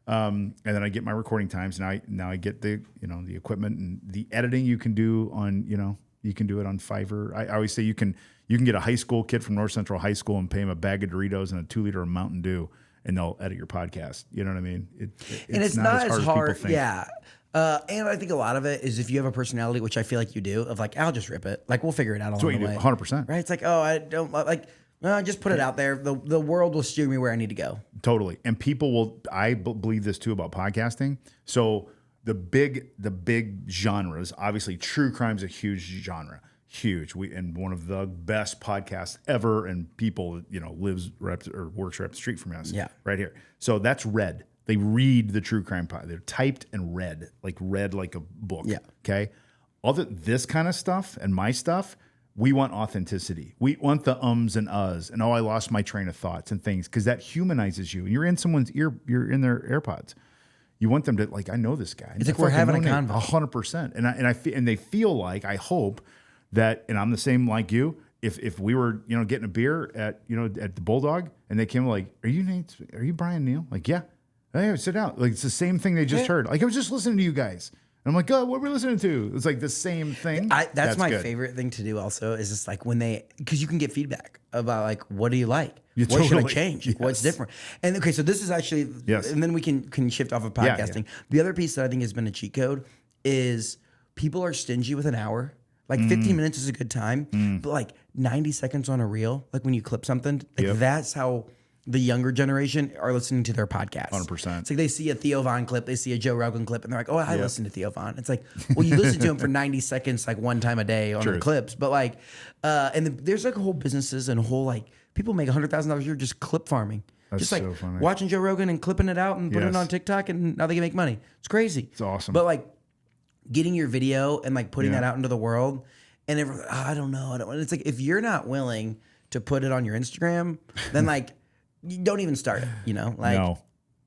And then I get my recording times. Now I get the the equipment and the editing you can do on you can do it on Fiverr. I always say you can get a high school kid from North Central High School and pay him a bag of Doritos and a 2-liter of Mountain Dew, and they'll edit your podcast. You know what I mean? It's not as hard as people think. Yeah. And I think a lot of it is if you have a personality, which I feel like you do, of like, I'll just rip it. Like, we'll figure it out along the way. 100%. Right? It's like, oh, I don't like, just put it out there. The world will steer me where I need to go. Totally. And people will, I believe this too about podcasting. So the big genres, obviously true crime is a huge genre. Huge. And one of the best podcasts ever, and people, lives right or works right up the street from us. Yeah. Right here. So that's read. They read the true crime pod. They're typed and read like a book. Yeah. Okay. This kind of stuff and my stuff, we want authenticity. We want the ums and uhs and I lost my train of thoughts and things, because that humanizes you. And you're in someone's ear, you're in their AirPods. You want them to, like, I know this guy. It's like we're having a convo. 100%. And they feel like, I hope that, and I'm the same like you, if we were, getting a beer at the Bulldog and they came like, are you Bryan Neale? Like, yeah. Hey, sit down. Like, it's the same thing they just heard. Like, I was just listening to you guys. And I'm like, oh, what are we listening to? It's like the same thing. That's my favorite thing to do also, is just like because you can get feedback about like, what do you like? What should I change? Yes. What's different? And okay, so this is actually, and then we can shift off of podcasting. Yeah. The other piece that I think has been a cheat code is people are stingy with an hour. Like 15 minutes is a good time, but like 90 seconds on a reel, like when you clip something, like that's how the younger generation are listening to their podcasts. 100%. It's like they see a Theo Von clip, they see a Joe Rogan clip, and they're like, oh, I listen to Theo Von. It's like, well, you listen to him for 90 seconds, like one time a day on the clips. But like, there's like whole businesses and whole like, people make $100,000 a year just clip farming. That's just like so funny. watching Joe Rogan and clipping it out and putting it on TikTok, and now they can make money. It's crazy. It's awesome. But like getting your video and like putting that out into the world, and everyone, I don't know. It's like, if you're not willing to put it on your Instagram, then like, you don't even start it, you know? Like,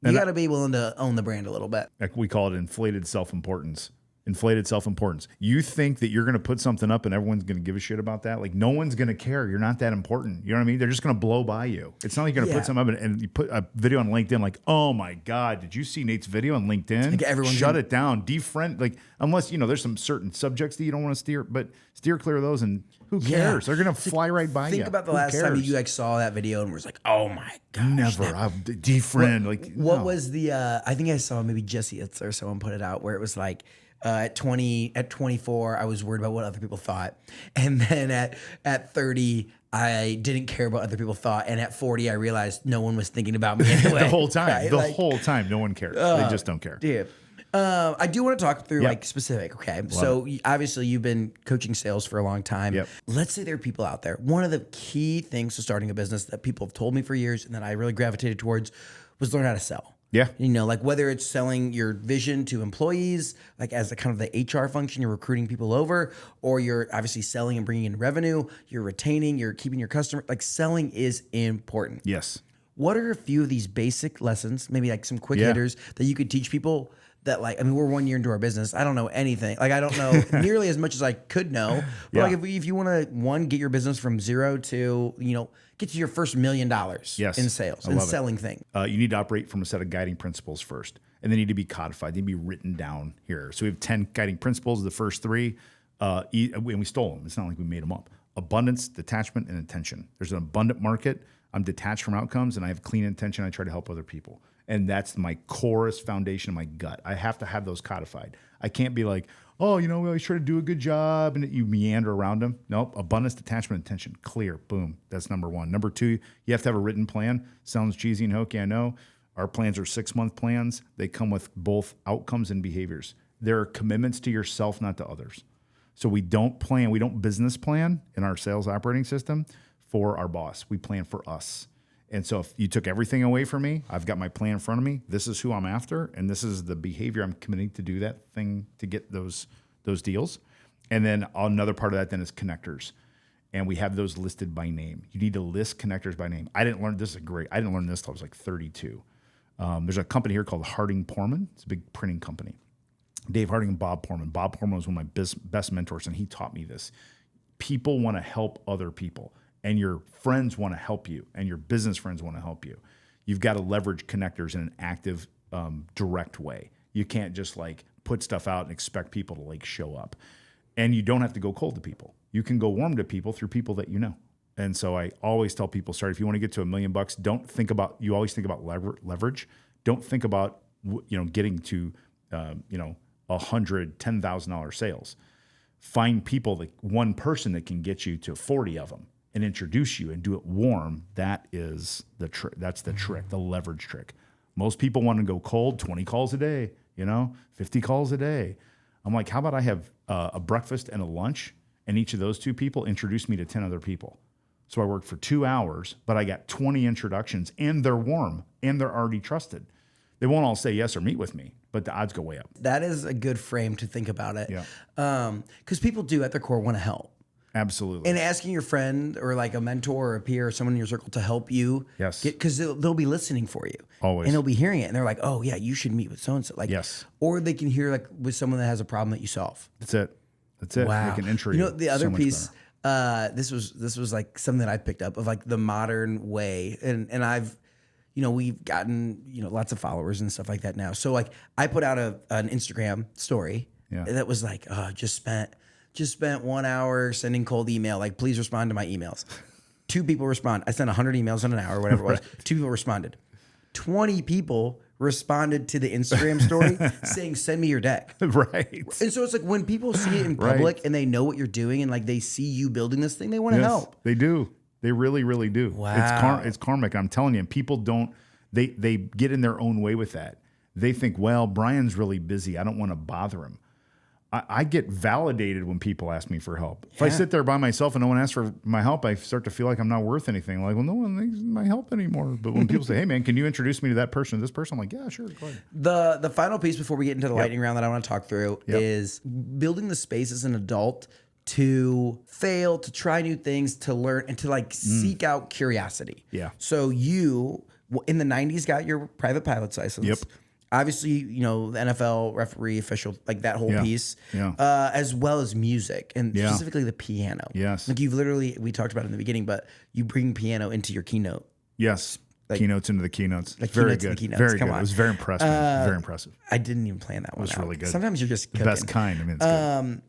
you got to be willing to own the brand a little bit. Like we call it inflated self-importance. Inflated self-importance. You think that you're going to put something up and everyone's going to give a shit about that? Like, no one's going to care. You're not that important. You know what I mean? They're just going to blow by you. It's not like you're going to put something up and you put a video on LinkedIn like, oh my God, did you see Nate's video on LinkedIn? Like everyone shut it down. Defriend. Like, unless, you know, there's some certain subjects that you don't want to steer, but steer clear of those, and who cares? They're going to fly right by you. Think about the last time you like saw that video and was like, oh my gosh. Never. I'll defriend. What was the, I think I saw maybe Jesse or someone put it out where it was like, at 24, I was worried about what other people thought. And then at 30, I didn't care about what other people thought. And at 40, I realized no one was thinking about me anyway. The whole time. Right? The whole time. No one cares. They just don't care. Dude. I do want to talk through like specific. Okay. So obviously you've been coaching sales for a long time. Yep. Let's say there are people out there. One of the key things to starting a business that people have told me for years and that I really gravitated towards was learn how to sell. Yeah. You know, like whether it's selling your vision to employees, like as a kind of the HR function, you're recruiting people over, or you're obviously selling and bringing in revenue, you're retaining, you're keeping your customer, like selling is important. Yes. What are a few of these basic lessons, maybe like some quick hitters that you could teach people that like, I mean, we're 1 year into our business. I don't know anything. Like, I don't know nearly as much as I could know. But like if you want to, get your business from zero to, you know, get to your first $1 million in sales and selling things. You need to operate from a set of guiding principles first, and they need to be codified. They need to be written down here. So we have 10 guiding principles. The first 3, and we stole them. It's not like we made them up. Abundance, detachment, and intention. There's an abundant market. I'm detached from outcomes, and I have clean intention. I try to help other people. And that's my chorus foundation of my gut. I have to have those codified. I can't be like, oh, you know, we always try to do a good job, and you meander around them. Nope. Abundance, detachment, intention. Clear. Boom. That's number 1. Number 2, you have to have a written plan. Sounds cheesy and hokey, I know. Our plans are 6-month plans. They come with both outcomes and behaviors. There are commitments to yourself, not to others. So we don't business plan in our sales operating system for our boss. We plan for us. And so if you took everything away from me, I've got my plan in front of me. This is who I'm after, and this is the behavior I'm committing to do that thing to get those deals. And then another part of that then is connectors. And we have those listed by name. You need to list connectors by name. I didn't learn this till I was like 32. There's a company here called Harding Porman. It's a big printing company. Dave Harding and Bob Porman. Bob Porman was one of my best mentors, and he taught me this. People want to help other people. And your friends want to help you, and your business friends want to help you. You've got to leverage connectors in an active, direct way. You can't just like put stuff out and expect people to like show up. And you don't have to go cold to people. You can go warm to people through people that you know. And so I always tell people, sorry, if you want to get to $1 million, you always think about leverage. Don't think about, getting to, $110,000 sales. Find people, like one person that can get you to 40 of them. And introduce you and do it warm. That is the trick. That's the trick, the leverage trick. Most people want to go cold, 20 calls a day, 50 calls a day. I'm like, how about I have a breakfast and a lunch, and each of those 2 people introduce me to 10 other people. So I worked for 2 hours, but I got 20 introductions, and they're warm, and they're already trusted. They won't all say yes or meet with me, but the odds go way up. That is a good frame to think about it. Yeah. Because people do at their core want to help. Absolutely. And asking your friend or like a mentor or a peer or someone in your circle to help you. Yes. Because they'll be listening for you. Always. And they'll be hearing it. And they're like, oh, yeah, you should meet with so-and-so. Like, yes. Or they can hear like with someone that has a problem that you solve. That's it. Wow. They can intro you. The other so piece, this was like something that I picked up of like the modern way. And I've, we've gotten, lots of followers and stuff like that now. So like I put out an Instagram story that was like, just spent 1 hour sending cold email. Like, please respond to my emails. 2 people respond. I sent 100 emails in an hour, whatever it was. 2 people responded. 20 people responded to the Instagram story saying, "Send me your deck." Right. And so it's like when people see it in public and they know what you're doing and like they see you building this thing, they want to help. They do. They really, really do. Wow. It's karmic. I'm telling you. And people don't. They get in their own way with that. They think, well, Brian's really busy. I don't want to bother him. I get validated when people ask me for help. If I sit there by myself and no one asks for my help, I start to feel like I'm not worth anything. Like, well, no one needs my help anymore. But when people say, hey, man, can you introduce me to that person or this person? I'm like, yeah, sure, go ahead. The final piece before we get into the lightning round that I want to talk through is building the space as an adult to fail, to try new things, to learn, and to like seek out curiosity. Yeah. So you, in the 90s, got your private pilot's license. Yep. Obviously, you know, the NFL referee, official, like that whole piece, as well as music and specifically the piano. Yes. Like you've literally, we talked about it in the beginning, but you bring piano into your keynote. Yes. Like, keynotes into the keynotes. Like very keynotes good. into Very Come good. on. It was very impressive. Very impressive. I didn't even plan that one out. It was really good. Sometimes you're just the cooking. best kind. I mean, it's good.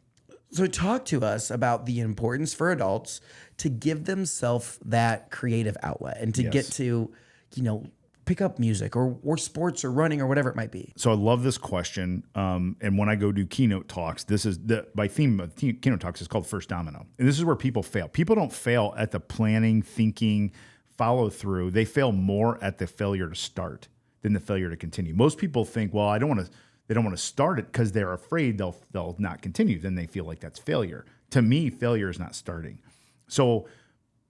So talk to us about the importance for adults to give themselves that creative outlet and to get to, you know, pick up music or sports or running or whatever it might be. So I love this question. And when I go do keynote talks, this is my theme of keynote talks is called First Domino. And this is where people fail. People don't fail at the planning, thinking, follow through. They fail more at the failure to start than the failure to continue. Most people think, well, they don't want to start it because they're afraid they'll not continue. Then they feel like that's failure. To me, failure is not starting. So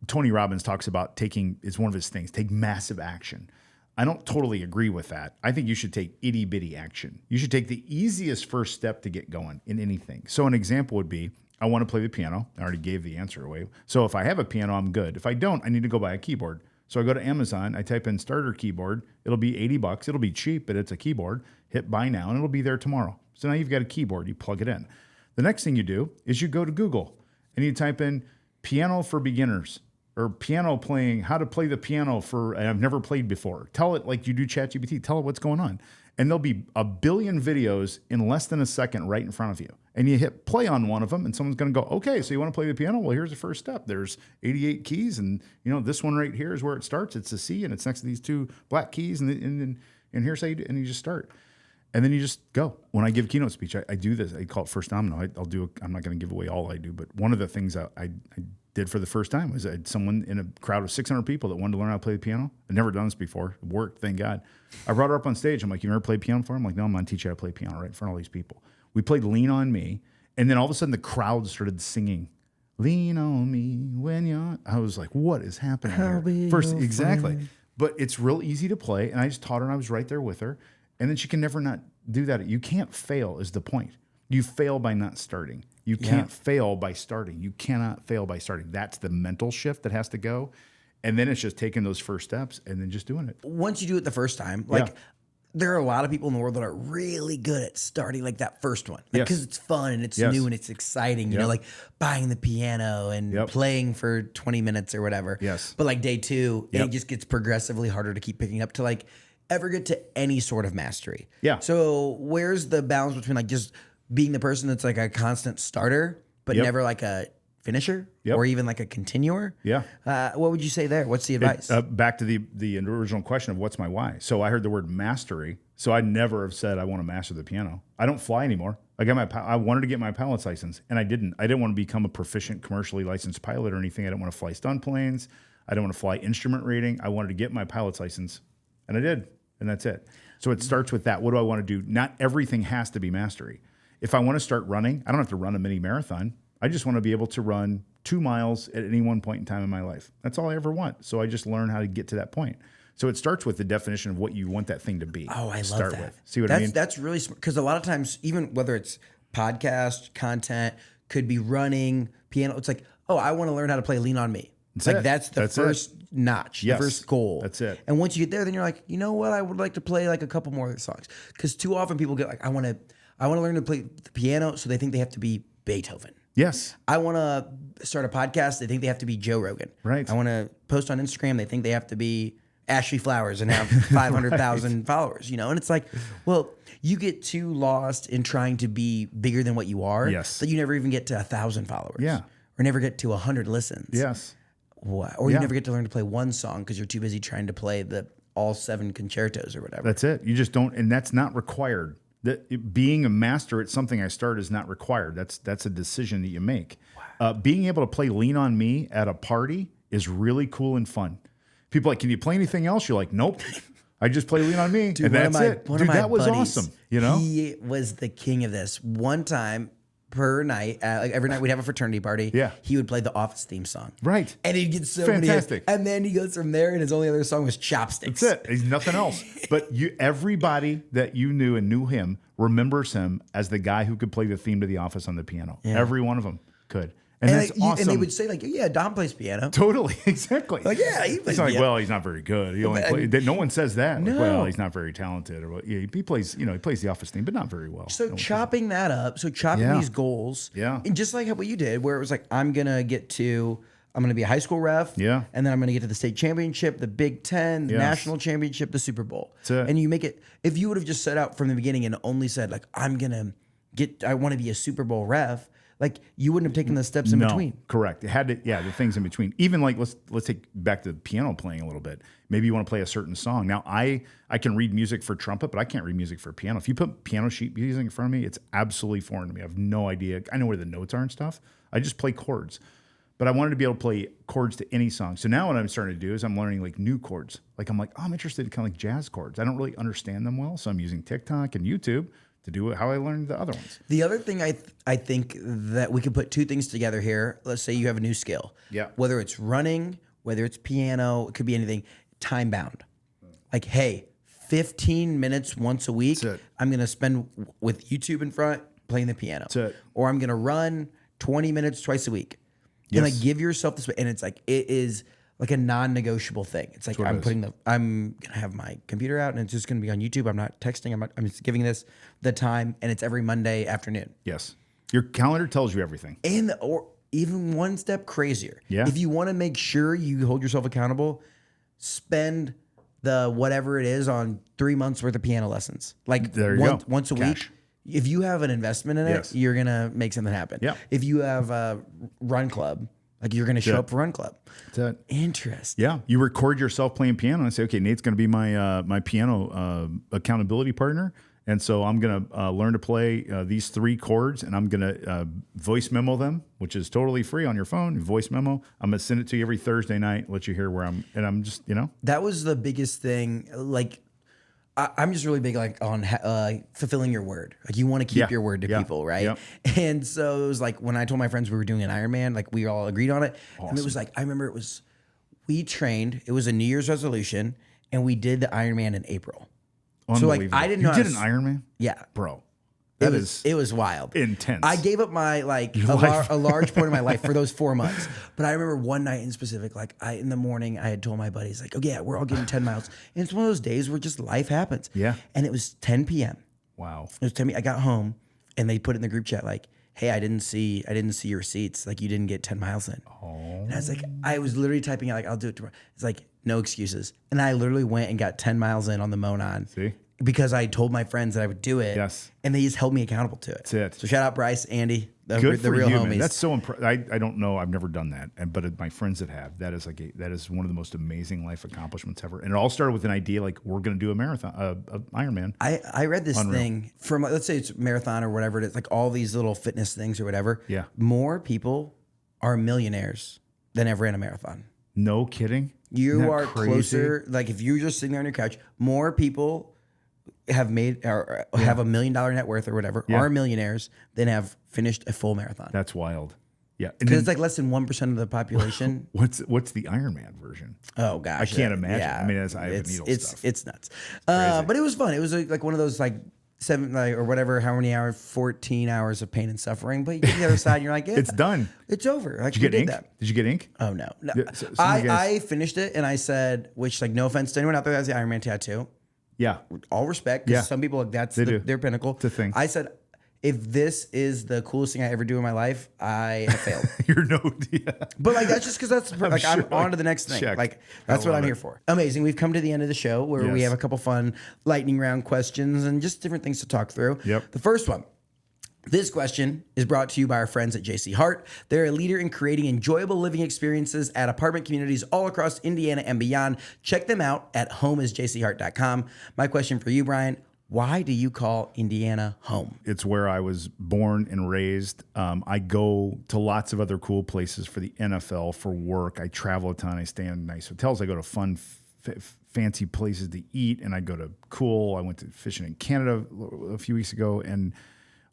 Tony Robbins talks about it's one of his things, take massive action. I don't totally agree with that. I think you should take itty bitty action. You should take the easiest first step to get going in anything. So an example would be, I want to play the piano. I already gave the answer away. So if I have a piano, I'm good. If I don't, I need to go buy a keyboard. So I go to Amazon, I type in starter keyboard. It'll be $80. It'll be cheap, but it's a keyboard. Hit buy now and it'll be there tomorrow. So now you've got a keyboard, you plug it in. The next thing you do is you go to Google and you type in piano for beginners. Or piano playing, how to play the piano I've never played before. Tell it like you do ChatGPT. Tell it what's going on. And there'll be a billion videos in less than a second right in front of you. And you hit play on one of them and someone's going to go, okay, so you want to play the piano? Well, here's the first step. There's 88 keys. And you know, this one right here is where it starts. It's a C and it's next to these two black keys. And here's how you do, and you just start. And then you just go. When I give a keynote speech, I do this. I call it First Domino. I'm not going to give away all I do, but one of the things I did for the first time was I had someone in a crowd of 600 people that wanted to learn how to play the piano. I'd never done this before. It worked, thank God. I brought her up on stage. I'm like, you never played piano before? I'm like, no, I'm going to teach you how to play piano right in front of all these people. We played Lean On Me, and then all of a sudden the crowd started singing, Lean on me when you're... I was like, what is happening here? First, exactly. Friend. But it's real easy to play, and I just taught her, and I was right there with her. And then she can never not do that. You can't fail is the point. You fail by not starting. You can't fail by starting. You cannot fail by starting. That's the mental shift that has to go. And then it's just taking those first steps and then just doing it. Once you do it the first time, there are a lot of people in the world that are really good at starting like that first one. Because it's fun and it's new and it's exciting. You know, like buying the piano and playing for 20 minutes or whatever. Yes. But like day two, it just gets progressively harder to keep picking up to like ever get to any sort of mastery. Yeah. So where's the balance between like just being the person that's like a constant starter, but never like a finisher or even like a continuer? Yeah. What would you say there? What's the advice? Back to the original question of what's my why. So I heard the word mastery. So I never have said I want to master the piano. I don't fly anymore. I wanted to get my pilot's license and I didn't. I didn't want to become a proficient commercially licensed pilot or anything. I didn't want to fly stunt planes. I didn't want to fly instrument rating. I wanted to get my pilot's license and I did. And that's it. So it starts with that. What do I want to do? Not everything has to be mastery. If I want to start running, I don't have to run a mini marathon. I just want to be able to run 2 miles at any one point in time in my life. That's all I ever want. So I just learn how to get to that point. So it starts with the definition of what you want that thing to be. Oh, I love start that. With. See what I mean? That's really smart. Because a lot of times, even whether it's podcast, content, could be running, piano, it's like, oh, I want to learn how to play Lean On Me. That's the first notch, the first goal. That's it. And once you get there, then you're like, you know what? I would like to play like a couple more songs. Because too often people get like, I want to learn to play the piano, so they think they have to be Beethoven. Yes. I want to start a podcast. They think they have to be Joe Rogan. Right. I want to post on Instagram. They think they have to be Ashley Flowers and have 500,000 followers, you know? And it's like, well, you get too lost in trying to be bigger than what you are. Yes. That you never even get to 1,000 followers. Yeah. Or never get to 100 listens. Yes. Or you never get to learn to play one song because you're too busy trying to play all 7 concertos or whatever. That's it. You just don't, and that's not required. Being a master at something I started is not required. That's a decision that you make. Wow. Being able to play Lean on Me at a party is really cool and fun. People are like, can you play anything else? You're like, nope. I just play Lean on Me, and that's it. Dude, that was awesome. You know, he was the king of this. One time per night, like every night we'd have a fraternity party. Yeah, he would play the Office theme song. Right, and he'd get so fantastic. many. And then he goes from there, and his only other song was Chopsticks. That's it. He's nothing else. But everybody that you knew and knew him remembers him as the guy who could play the theme to The Office on the piano. Yeah. Every one of them could. And that's awesome. And they would say like, yeah, Dom plays piano. Totally, exactly. Like, yeah, he plays piano. Like, well, he's not very good. He only no one says that. No. Like, well, he's not very talented. Or he plays, he plays the Office theme, but not very well. So chopping that up, these goals, and just like what you did, where it was like, I'm gonna be a high school ref, and then I'm gonna get to the state championship, the Big Ten, the national championship, the Super Bowl, and you make it. If you would have just set out from the beginning and only said like, I want to be a Super Bowl ref. Like you wouldn't have taken the steps in between. Correct. It had to, the things in between. Even like let's take back to the piano playing a little bit. Maybe you want to play a certain song. Now I can read music for trumpet, but I can't read music for piano. If you put piano sheet music in front of me, it's absolutely foreign to me. I have no idea. I know where the notes are and stuff. I just play chords. But I wanted to be able to play chords to any song. So now what I'm starting to do is I'm learning like new chords. Like I'm interested in kind of like jazz chords. I don't really understand them well, so I'm using TikTok and YouTube to do how I learned the other ones. The other thing I think that we could put 2 things together here. Let's say you have a new skill. Yeah. Whether it's running, whether it's piano, it could be anything, time bound. Like, hey, 15 minutes once a week, I'm going to spend with YouTube in front playing the piano. Or I'm going to run 20 minutes twice a week. Yes. And like give yourself this, and it's like, it is like a non-negotiable thing. It's like I'm gonna have my computer out and it's just gonna be on YouTube. I'm not texting. I'm just giving this the time, and it's every Monday afternoon. Yes, your calendar tells you everything. Or even one step crazier. Yeah. If you want to make sure you hold yourself accountable, spend the whatever it is on 3 months worth of piano lessons. Like once a week. If you have an investment in it, you're gonna make something happen. Yeah. If you have a run club. Like you're going to show up for Run Club. That's it. Interesting. Yeah. You record yourself playing piano and say, okay, Nate's going to be my my piano accountability partner. And so I'm going to learn to play these 3 chords, and I'm going to voice memo them, which is totally free on your phone. Voice memo. I'm going to send it to you every Thursday night, let you hear where I'm just, That was the biggest thing. Like, I'm just really big on fulfilling your word. Like you want to keep your word to people, right? Yep. And so it was like when I told my friends we were doing an Ironman, like we all agreed on it. Awesome. And it was like, I remember we trained, it was a New Year's resolution, and we did the Ironman in April. So like I didn't know. You did an Ironman? Yeah. Bro. It was wild. Intense. I gave up my a large point of my life for those 4 months. But I remember one night in specific, in the morning, I had told my buddies, like, oh yeah, we're all getting 10 miles. And it's one of those days where just life happens. Yeah. And it was 10 p.m. Wow. It was 10 p.m. I got home and they put it in the group chat like, hey, I didn't see your receipts. Like you didn't get 10 miles in. Oh. And I was like, I was literally typing out like, I'll do it tomorrow. It's like, no excuses. And I literally went and got 10 miles in on the Monon. See? Because I told my friends that I would do it. Yes. And they just held me accountable to it. That's it. So shout out Bryce, Andy, the you, real homies. Man. That's so impressive. I don't know. I've never done that. But my friends that have, that is one of the most amazing life accomplishments ever. And it all started with an idea like we're going to do a marathon, Ironman. I read this thing from, let's say it's marathon or whatever it is, like all these little fitness things or whatever. Yeah. More people are millionaires than ever in a marathon. No kidding. You are closer. Like if you're just sitting there on your couch, more people have made or have $1 million net worth or whatever, are millionaires than have finished a full marathon. That's wild. Yeah. Because it's like less than 1% of the population. What's the Ironman version? Oh gosh. I can't imagine. Yeah. I mean, I have needle stuff. It's nuts. But it was fun. It was like one of those like 7 or whatever, how many hours, 14 hours of pain and suffering. But you get to the other side and you're like, yeah, it's done. It's over. Did you get ink? Did you get ink? Oh no. Yeah, I finished it and I said, which like no offense to anyone out there that has the Ironman tattoo. Yeah. All respect, because some people, like that's their pinnacle. It's a thing. I said, if this is the coolest thing I ever do in my life, I have failed. You're no, But like that's just because that's like I'm on to the next thing. Check. Like that's what I'm here for. Amazing. We've come to the end of the show where we have a couple fun lightning round questions and just different things to talk through. Yep. The first one, This question is brought to you by our friends at JC Hart. They're a leader in creating enjoyable living experiences at apartment communities all across Indiana and beyond. Check them out at homeisjchart.com. My question for you, Bryan, why do you call Indiana home? It's where I was born and raised. I go to lots of other cool places for the NFL, for work. I travel a ton. I stay in nice hotels. I go to fun, fancy places to eat, and I go to cool. I went to fishing in Canada a few weeks ago, and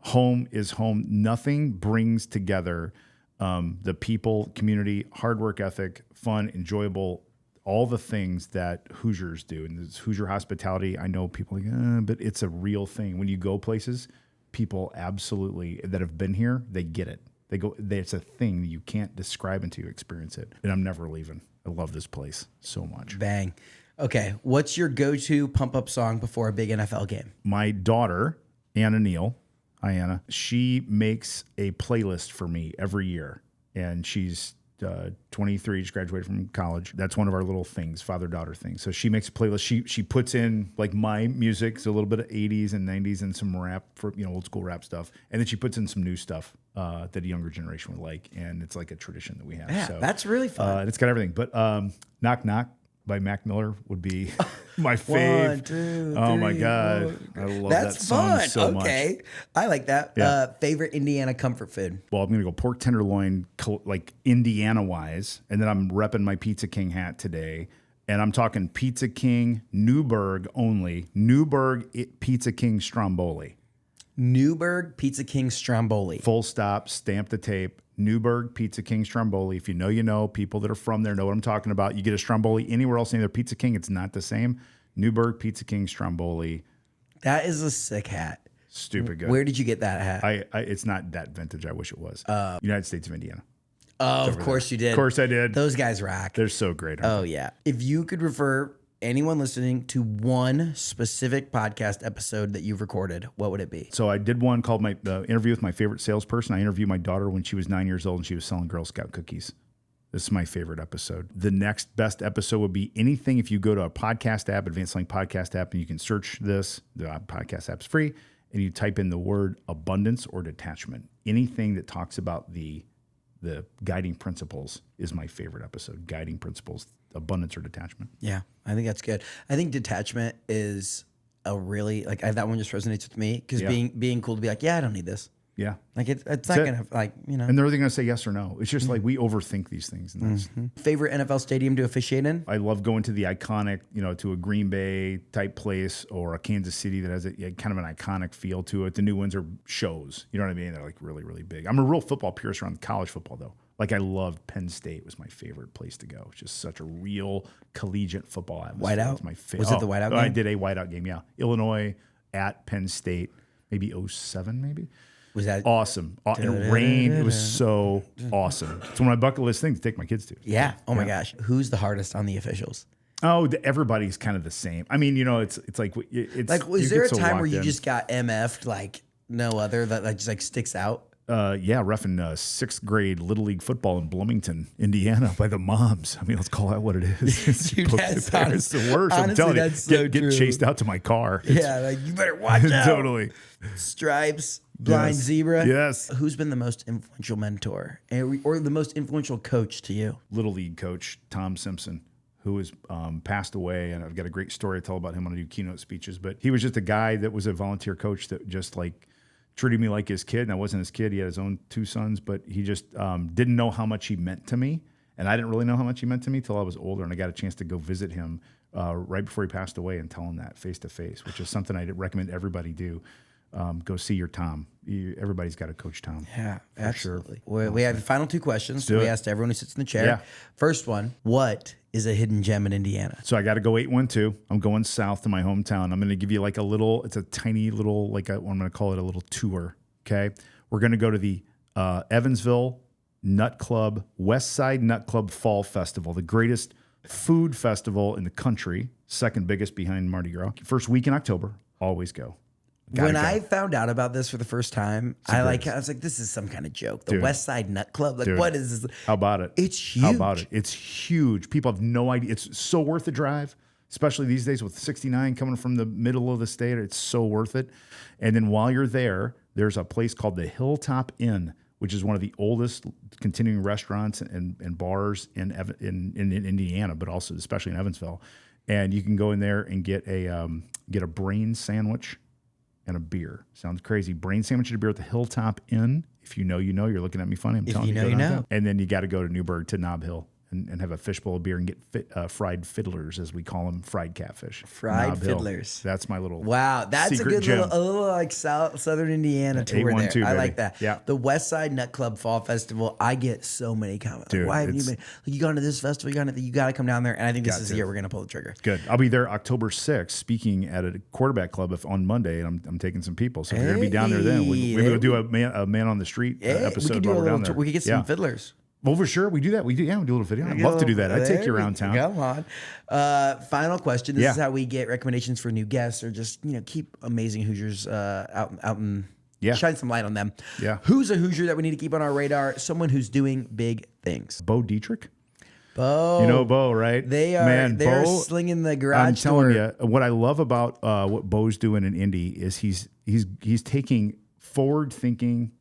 home is home. Nothing brings together the people, community, hard work ethic, fun, enjoyable, all the things that Hoosiers do. And this Hoosier hospitality, I know people are like, but it's a real thing. When you go places, people absolutely that have been here, they get it. It's a thing you can't describe until you experience it. And I'm never leaving. I love this place so much. Bang. Okay, what's your go-to pump-up song before a big NFL game? My daughter, Anna Neale, she makes a playlist for me every year, and she's 23, just graduated from college. That's one of our little things, father-daughter things. So she makes a playlist. She puts in like my music, so a little bit of 80s and 90s and some rap for old school rap stuff, and then she puts in some new stuff that a younger generation would like, and it's like a tradition that we have. Yeah, so that's really fun. And it's got everything. But Knock Knock by Mac Miller would be my fave. 1, 2, 3, oh my God. I love that song so much. Okay. I like that. Yeah. Favorite Indiana comfort food? Well, I'm going to go pork tenderloin, like Indiana-wise, and then I'm repping my Pizza King hat today, and I'm talking Pizza King, Newburgh only, Pizza King Stromboli. Newburgh Pizza King Stromboli. Full stop, stamp the tape. Newburgh Pizza King Stromboli. If you know, you know. People that are from there know what I'm talking about. You get a Stromboli anywhere else, either Pizza King, it's not the same. Newburgh Pizza King Stromboli. That is a sick hat. Stupid good. Where did you get that hat? It's not that vintage. I wish it was. United States of Indiana. Of course you did. Of course I did. Those guys rock. They're so great. Oh, yeah. If you could refer anyone listening to one specific podcast episode that you've recorded, what would it be? So I did one called the interview with my favorite salesperson. I interviewed my daughter when she was 9 years old and she was selling Girl Scout cookies. This is my favorite episode. The next best episode would be anything. If you go to a podcast app, Advanced Link podcast app, and you can search this, the podcast app's free, and you type in the word abundance or detachment. Anything that talks about the guiding principles is my favorite episode. Guiding principles, abundance or detachment. Yeah, I think that's good. I think detachment is a really, like, that one just resonates with me because being cool to be like, yeah, I don't need this. Yeah. Like it's not going to, like, And they're either going to say yes or no. It's just like we overthink these things. And Favorite NFL stadium to officiate in? I love going to the iconic, to a Green Bay type place or a Kansas City that has kind of an iconic feel to it. The new ones are shows. You know what I mean? They're like really, really big. I'm a real football purist around college football, though. Like I loved Penn State was my favorite place to go. It's just such a real collegiate football atmosphere. Whiteout? Was my favorite. Was it the whiteout game? I did a whiteout game, yeah. Illinois at Penn State, maybe 07 maybe. Was that awesome? It rained. It was so awesome. It's one of my bucket list things to take my kids to. Yeah. Oh my gosh. Who's the hardest on the officials? Oh, everybody's kind of the same. I mean, it's like was there a time where you just got MF'd like no other that just like sticks out? Yeah, reffing sixth grade Little League football in Bloomington, Indiana, by the moms. I mean, let's call that what it is. Dude, that's it's the worst. Honestly, I'm telling you, that's so get chased out to my car. Yeah, like you better watch out. Totally. Stripes, blind zebra. Yes. Who's been the most influential mentor or the most influential coach to you? Little League coach Tom Simpson, who has passed away, and I've got a great story to tell about him when I do keynote speeches. But he was just a guy that was a volunteer coach that just like treated me like his kid, and I wasn't his kid. He had his own 2 sons, but he just didn't know how much he meant to me, and I didn't really know how much he meant to me till I was older, and I got a chance to go visit him right before he passed away and tell him that face to face, which is something I'd recommend everybody do. Go see your Tom. Everybody's got to coach Tom. Yeah, absolutely. Sure. We have the final 2 questions. Do we it. asked everyone who sits in the chair. Yeah. First one, what is a hidden gem in Indiana? So I got to go 812. I'm going south to my hometown. I'm going to give you like it's a tiny little, I'm going to call it a little tour. Okay. We're going to go to the Evansville Nut Club, West Side Nut Club Fall Festival, the greatest food festival in the country, second biggest behind Mardi Gras. First week in October, always go. When I found out about this for the first time, I was like, this is some kind of joke. The West Side Nut Club. Like, what is this? How about it? It's huge. How about it? It's huge. People have no idea. It's so worth the drive, especially these days with 69 coming from the middle of the state. It's so worth it. And then while you're there, there's a place called the Hilltop Inn, which is one of the oldest continuing restaurants and bars in Indiana, but also especially in Evansville. And you can go in there and get a brain sandwich and a beer. Sounds crazy. Brain sandwich and a beer at the Hilltop Inn. If you know, you know. You're looking at me funny. I'm telling you, you know. And then you got to go to Newburgh to Nob Hill and have a fishbowl of beer and get fried fiddlers, as we call them, fried catfish. Fried Nob Hill. fiddlers. That's my little That's a secret good gem. little like Southern Indiana tour there. A1-2, I baby. like that. Yeah. The West Side Nut Club Fall Festival. I get so many comments. Dude, like, why haven't you been? Like, you gone to this festival? You got to come down there. And I think this is the year we're gonna pull the trigger. Good. I'll be there October 6th speaking at a quarterback club on Monday, and I'm taking some people. So if you're going to be down there then, maybe we'll do a man on the street episode we could do while a we're little down there. we could get some fiddlers. Well, for sure. We do that. We do a little video. I'd love to do that. I'd take you around town. Come on. Final question. This is how we get recommendations for new guests, or just keep amazing Hoosiers out and shine some light on them. Yeah. Who's a Hoosier that we need to keep on our radar? Someone who's doing big things. Bo Dietrich. Bo. You know Bo, right? They're Bo, slinging the garage I'm telling door. you, what I love about what Bo's doing in Indy is he's taking forward-thinking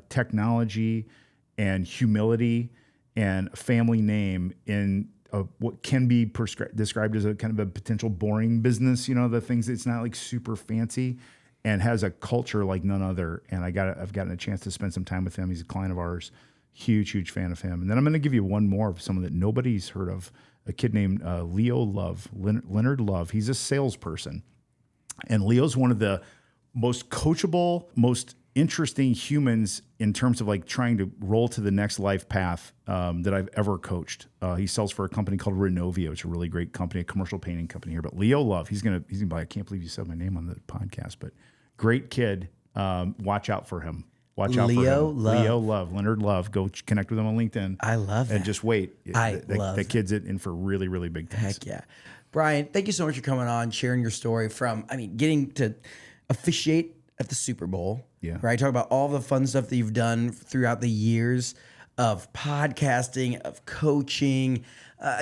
technology and humility and a family name in what can be described as a kind of a potential boring business. The things it's not like super fancy, and has a culture like none other. And I've gotten a chance to spend some time with him. He's a client of ours. Huge fan of him. And then I'm going to give you one more of someone that nobody's heard of. A kid named Leonard Love. He's a salesperson, and Leo's one of the most coachable, most interesting humans in terms of like trying to roll to the next life path that I've ever coached. He sells for a company called Renovio. It's a really great company, a commercial painting company here. But Leo Love, he's gonna buy. I can't believe you said my name on the podcast, but great kid. Watch out for him. Watch out for him. Leo Love, Leonard Love. Go connect with him on LinkedIn. I love that. And just wait. That kid's in for really, really big things. Heck yeah. Bryan, thank you so much for coming on, sharing your story from, getting to officiate at the Super Bowl. Yeah. Right. Talk about all the fun stuff that you've done throughout the years of podcasting, of coaching.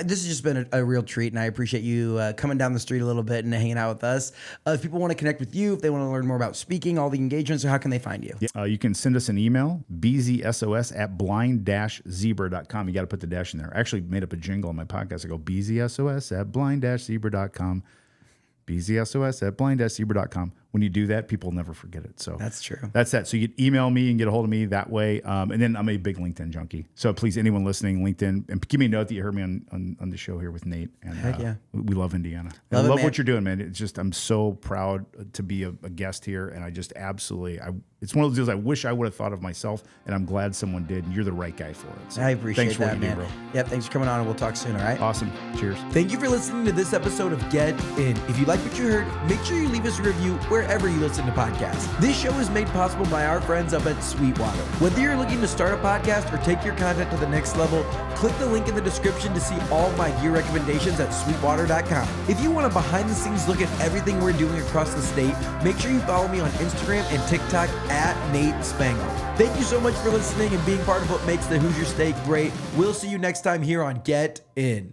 This has just been a real treat, and I appreciate you coming down the street a little bit and hanging out with us. If people want to connect with you, if they want to learn more about speaking, all the engagements, so how can they find you? Yeah. You can send us an email, bzsos@blind-zebra.com. You got to put the dash in there. I actually made up a jingle on my podcast. I go, bzsos@blind-zebra.com. bzsos@blind-zebra.com. When you do that, people never forget it. So that's true. That's that. So you can email me and get a hold of me that way. And then I'm a big LinkedIn junkie. So please, anyone listening, LinkedIn, and give me a note that you heard me on the show here with Nate. And Heck yeah. We love Indiana. I love what you're doing, man. It's just, I'm so proud to be a guest here. And I just absolutely, it's one of those deals I wish I would have thought of myself. And I'm glad someone did. And you're the right guy for it. So I appreciate thanks for that, what you man. do, bro. Yep. Thanks for coming on, and we'll talk soon. All right. Awesome. Cheers. Thank you for listening to this episode of Get In. If you like what you heard, make sure you leave us a review wherever you listen to podcasts. This show is made possible by our friends up at Sweetwater. Whether you're looking to start a podcast or take your content to the next level, click the link in the description to see all of my gear recommendations at sweetwater.com. If you want a behind-the-scenes look at everything we're doing across the state, make sure you follow me on Instagram and TikTok at Nate Spangle. Thank you so much for listening and being part of what makes the Hoosier State great. We'll see you next time here on Get In.